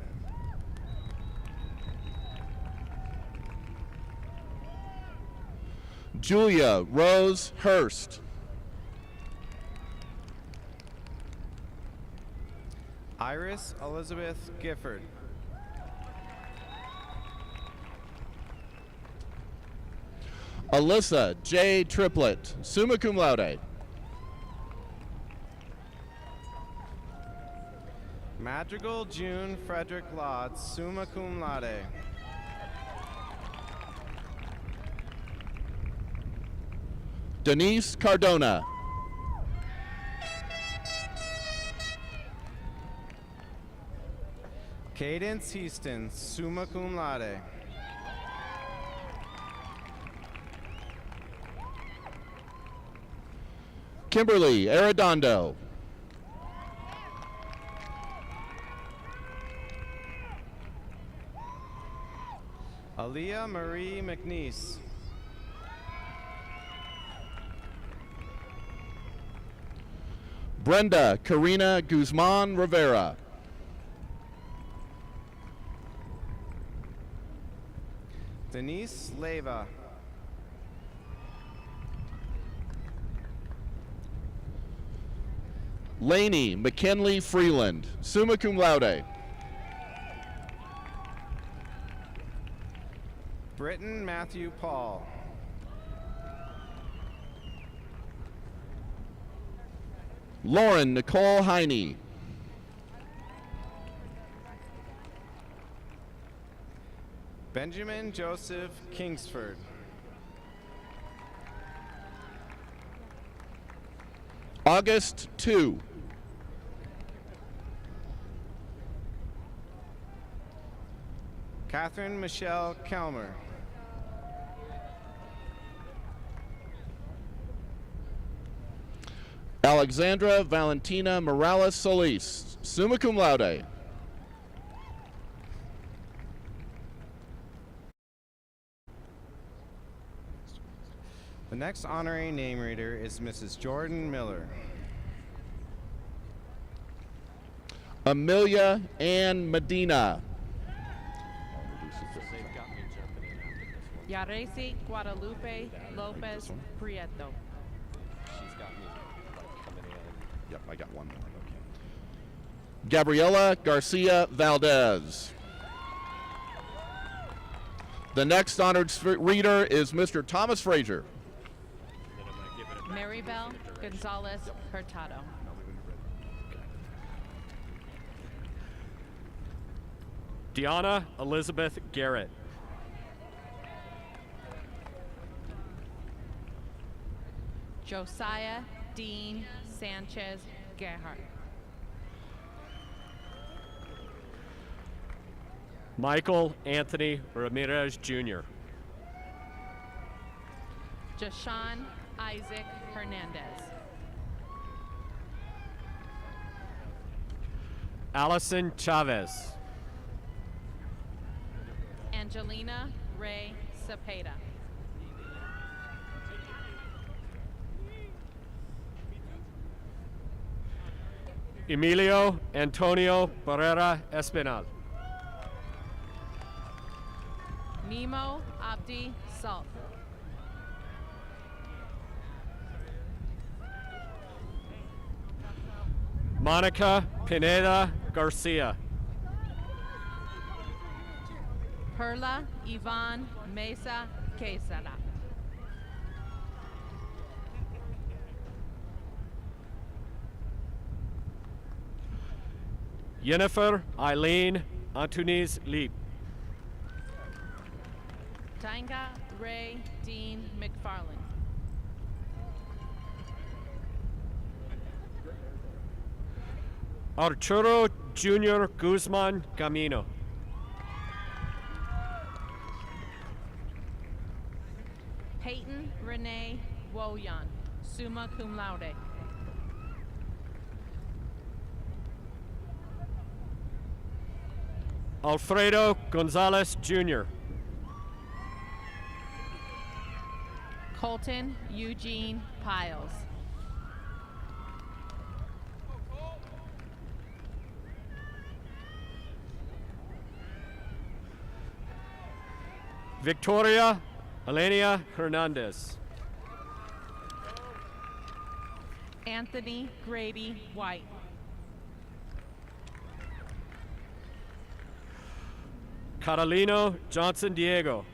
Julia Rose Hurst. Iris Elizabeth Gifford. Alyssa J. Triplett, summa cum laude. Madrigal June Frederick Lott, summa cum laude. Denise Cardona. Cadence Houston, summa cum laude. Kimberly Arredondo. Aaliyah Marie McNeese. Brenda Karina Guzman Rivera. Denise Leva. Laney McKinley Freeland, summa cum laude. Britton Matthew Paul. Lauren Nicole Heine. Benjamin Joseph Kingsford. August 2. Catherine Michelle Kelmer. Alexandra Valentina Morales Solis, summa cum laude. The next honorary name reader is Mrs. Jordan Miller. Amelia Ann Medina. Yaresi Guadalupe Lopez Prieto. She's got me coming in. Yep, I got one more. Okay. Gabriela Garcia Valdez. The next honored reader is Mr. Thomas Frazier. Maribel Gonzalez Hurtado. Gianna Elizabeth Garrett. Josiah Dean Sanchez Gerhardt. Michael Anthony Ramirez Jr. Jashawn Isaac Hernandez. Allison Chavez. Angelina Ray Cepeda. Emilio Antonio Barrera Espinal. Nemo Abdi Salt. Monica Pineda Garcia. Perla Ivan Mesa Quesada. Jennifer Eileen Antunes Leap. Tanga Ray Dean McFarland. Arturo Junior Guzman Camino. Peyton Renee Woyan, summa cum laude. Alfredo Gonzalez Jr. Colton Eugene Piles. Victoria Elenia Hernandez. Anthony Grady White. Catalino Johnson Diego.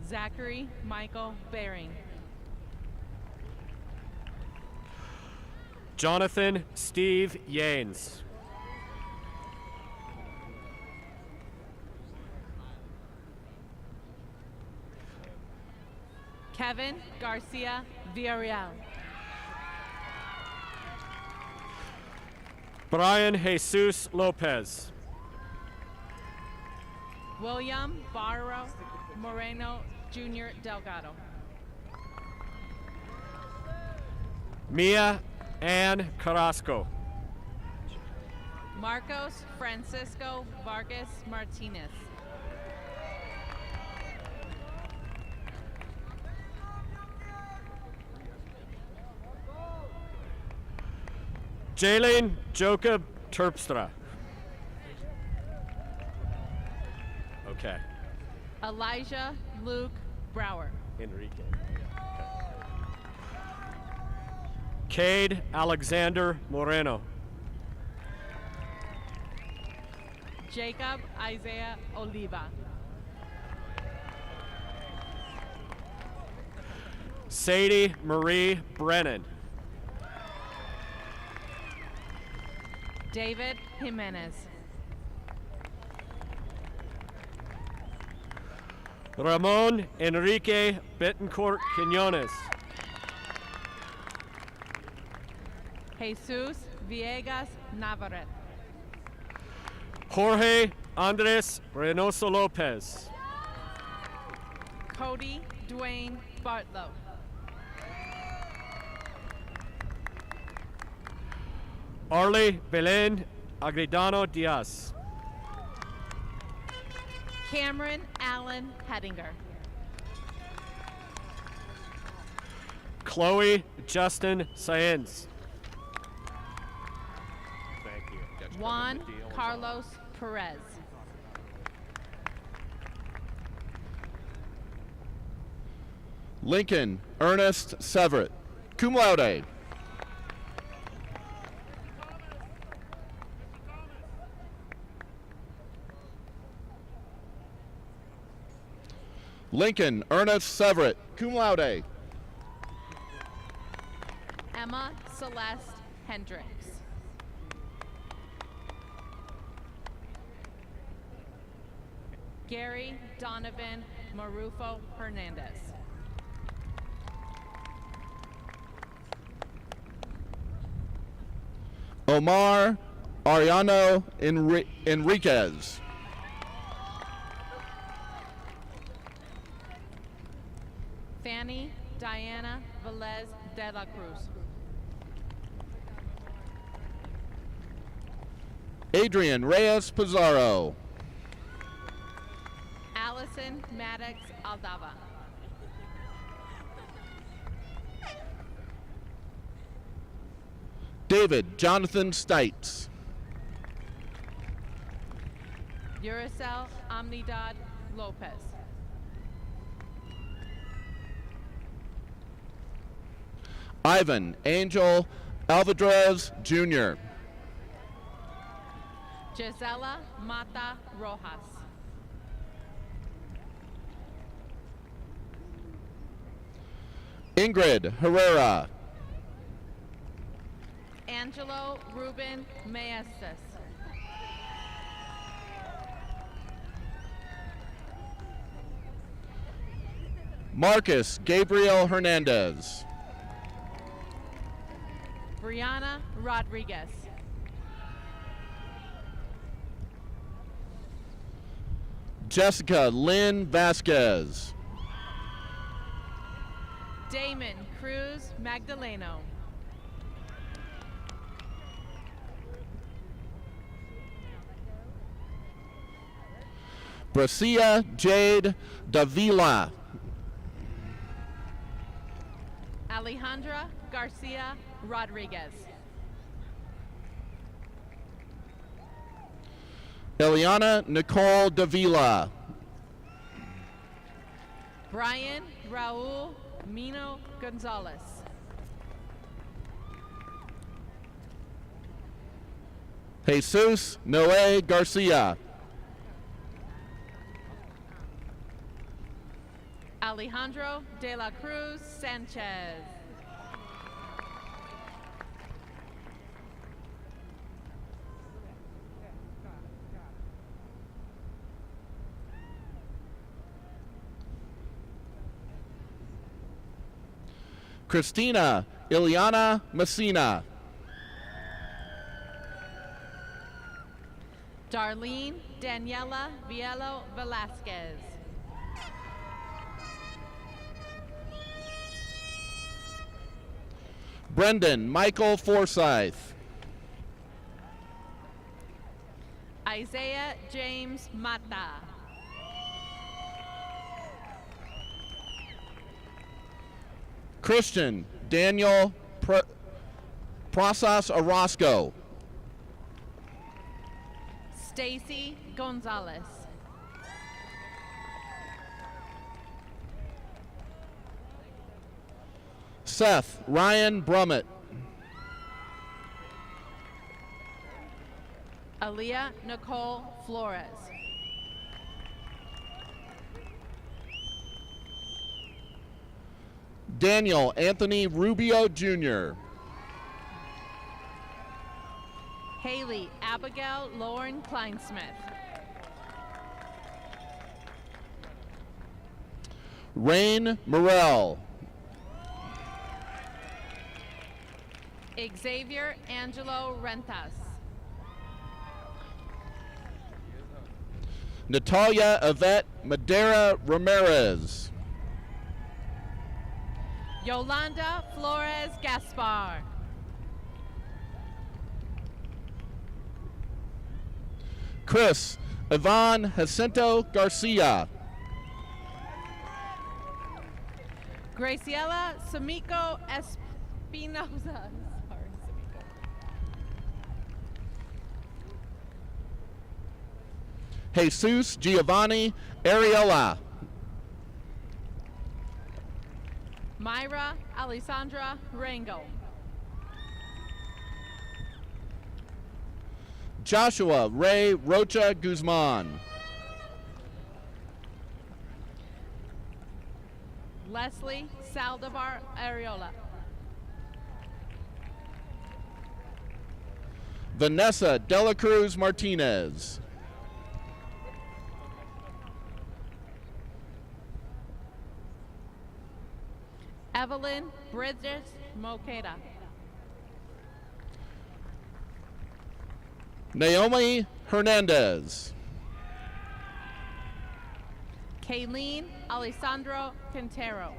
Zachary Michael Bering. Jonathan Steve Yanes. Kevin Garcia Villarreal. Brian Jesus Lopez. William Barro Moreno Jr. Delgado. Mia Ann Carrasco. Marcos Francisco Vargas Martinez. Jalen Jacob Terpstra. Okay. Elijah Luke Brower. Enrique. Cade Alexander Moreno. Jacob Isaiah Oliva. Sadie Marie Brennan. David Jimenez. Ramon Enrique Betancourt Quinones. Jesus Villegas Navarrete. Jorge Andres Reynoso Lopez. Cody Dwayne Bartlow. Arlie Belen Agredano Diaz. Cameron Allen Hedinger. Chloe Justin Saenz. Thank you. Juan Carlos Perez. Lincoln Ernest Severett, cum laude. Lincoln Ernest Severett, cum laude. Emma Celeste Hendricks. Gary Donovan Marufo Hernandez. Omar Ariano Enriquez. Fanny Diana Velez de la Cruz. Adrian Reyes Pizarro. Allison Maddox Aldava. David Jonathan Stites. Yuricel Omnidad Lopez. Ivan Angel Alvarez Jr. Gisela Mata Rojas. Ingrid Herrera. Angelo Ruben Maestas. Marcus Gabriel Hernandez. Brianna Rodriguez. Jessica Lynn Vasquez. Damon Cruz Magdaleno. Bracia Jade Davila. Alejandra Garcia Rodriguez. Eliana Nicole Davila. Brian Raul Mino Gonzalez. Jesus Noe Garcia. Alejandro de la Cruz Sanchez. Christina Ileana Messina. Darlene Daniela Vielo Velasquez. Brendan Michael Forsyth. Isaiah James Mata. Christian Daniel Prosas Orozco. Stacy Gonzalez. Seth Ryan Brummett. Aaliyah Nicole Flores. Daniel Anthony Rubio Jr. Haley Abigail Lauren Kleinsmith. Rain Morel. Xavier Angelo Rentas. Natalia Yvette Madera Ramirez. Yolanda Flores Gaspar. Chris Ivan Jacinto Garcia. Graciela Samico Espinoza. Jesus Giovanni Ariella. Myra Alessandra Rango. Joshua Ray Rocha Guzman. Leslie Saldivar Ariola. Vanessa Dela Cruz Martinez. Evelyn Bridges Moqueda. Naomi Hernandez. Kayleen Alessandro Quintero.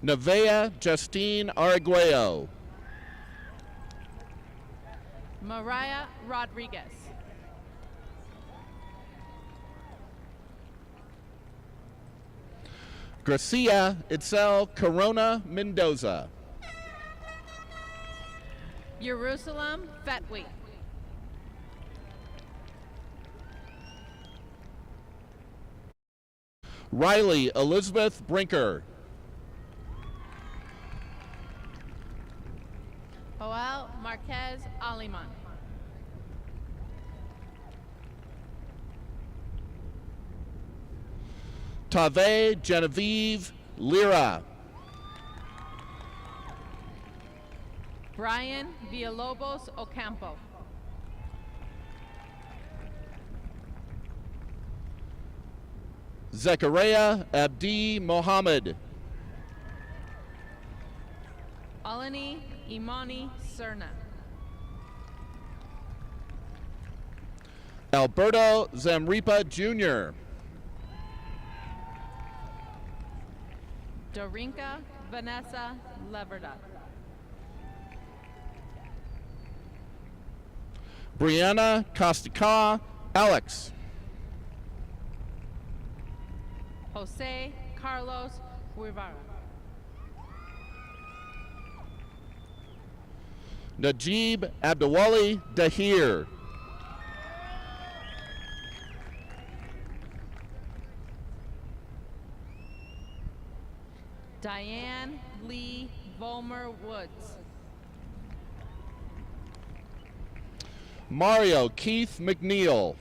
Nevea Justine Arguello. Mariah Rodriguez. Gracia Itzel Corona Mendoza. Jerusalem Fetwe. Riley Elizabeth Brinker. Joel Marquez Aliman. Tave Genevieve Lira. Brian Villalobos Ocampo. Zechariah Abdi Mohammed. Alani Imani Serna. Alberto Zamripa Jr. Dorinka Vanessa Leverda. Brianna Costica Alex. Jose Carlos Guevara. Najib Abdulwali Dahir. Diane Lee Volmer Woods. Mario Keith McNeil.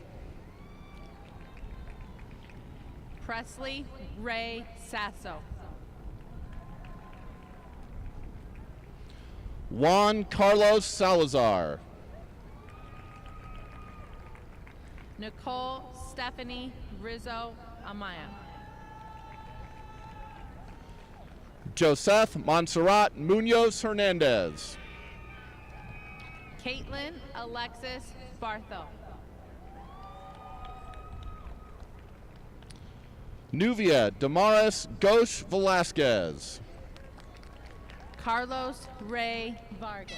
Presley Ray Sasso. Juan Carlos Salazar. Nicole Stephanie Rizzo Amaya. Joseph Montserrat Munoz Hernandez. Caitlin Alexis Bartho. Nuvia Damaris Ghosh Velasquez. Carlos Ray Vargas.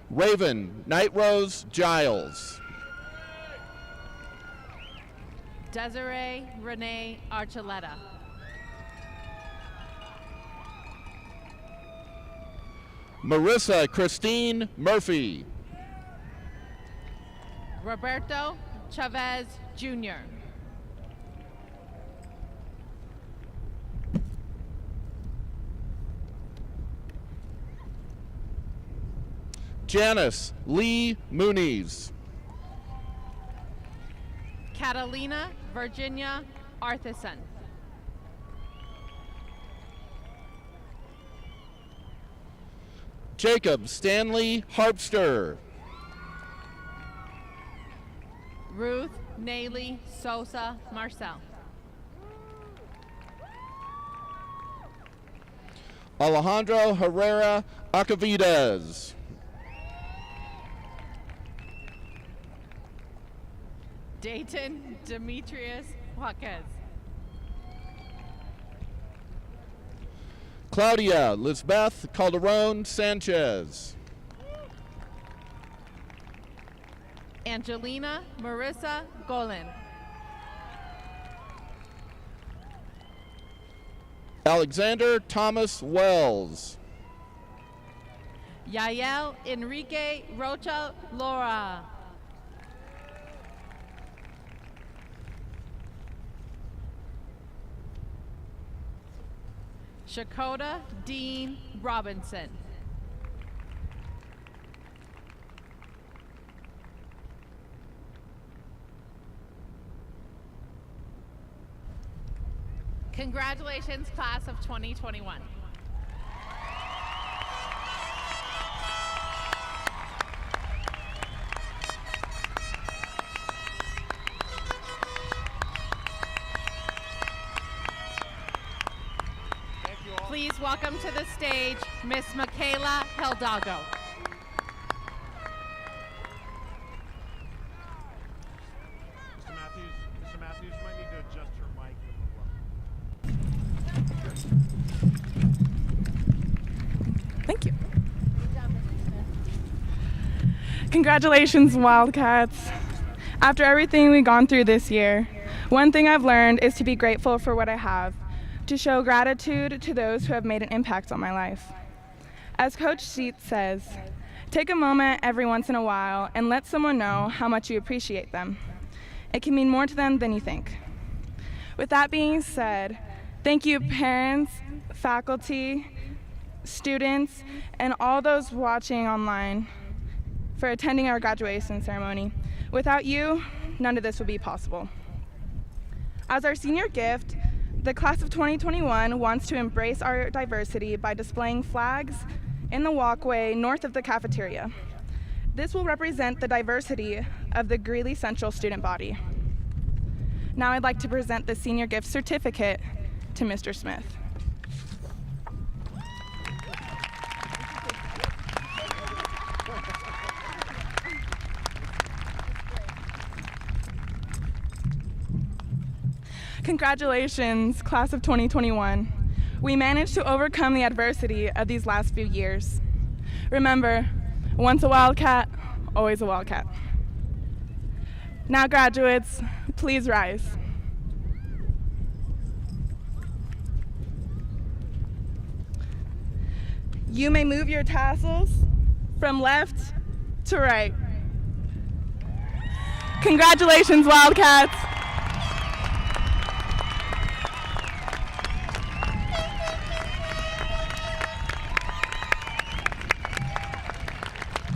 Raven Night Rose Giles. Desiree Renee Archuleta. Marissa Christine Murphy. Roberto Chavez Jr. Janice Lee Muniz. Catalina Virginia Arthurson. Jacob Stanley Harpster. Ruth Naley Sosa Marcel. Alejandro Herrera Acavides. Dayton Demetrius Jaquez. Claudia Lisbeth Calderon Sanchez. Angelina Marissa Golan. Alexander Thomas Wells. Yael Enrique Rocha Laura. Shakota Dean Robinson. Congratulations, class of 2021. Please welcome to the stage Miss Michaela Hidalgo. Mr. Matthews, you might need to adjust your mic. Thank you. Congratulations, Wildcats. After everything we've gone through this year, one thing I've learned is to be grateful for what I have, to show gratitude to those who have made an impact on my life. As Coach Sheets says, take a moment every once in a while and let someone know how much you appreciate them. It can mean more to them than you think. With that being said, thank you parents, faculty, students, and all those watching online for attending our graduation ceremony. Without you, none of this would be possible. As our senior gift, the class of 2021 wants to embrace our diversity by displaying flags in the walkway north of the cafeteria. This will represent the diversity of the Greeley Central student body. Now I'd like to present the senior gift certificate to Mr. Smith. Congratulations, class of 2021. We managed to overcome the adversity of these last few years. Remember, once a Wildcat, always a Wildcat. Now graduates, please rise. You may move your tassels from left to right. Congratulations, Wildcats.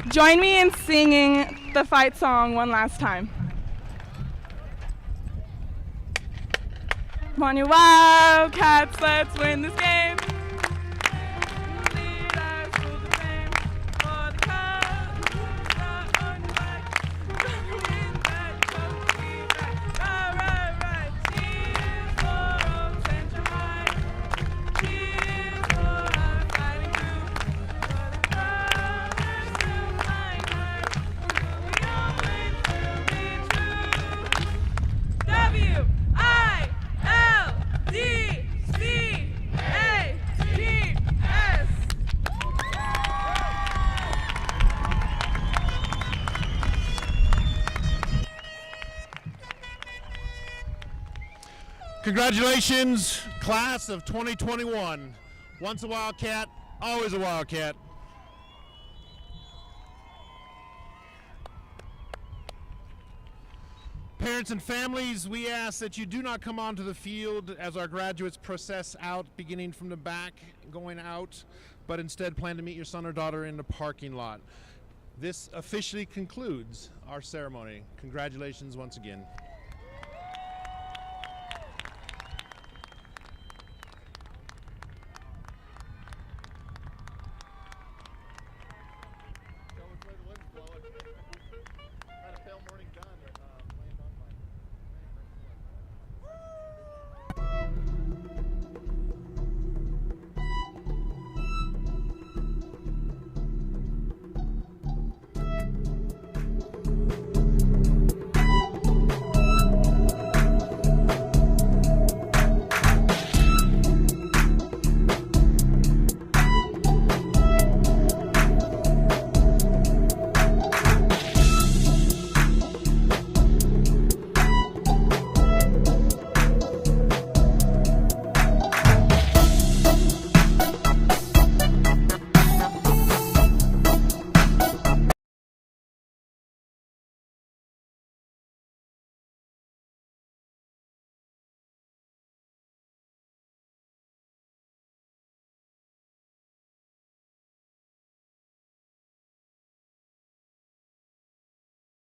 Join me in singing the fight song one last time. Come on, you Wildcats, let's win this game. Lead our school to fame. For the cause, on your back. Win that trophy back. Right. Cheers for Old Central High. Cheers for our fighting crew. For the brothers who find us. We always will be true. W-I-L-D-C-A-T-S. Congratulations, class of 2021. Once a Wildcat, always a Wildcat. Parents and families, we ask that you do not come onto the field as our graduates process out, beginning from the back, going out, but instead plan to meet your son or daughter in the parking lot. This officially concludes our ceremony. Congratulations once again.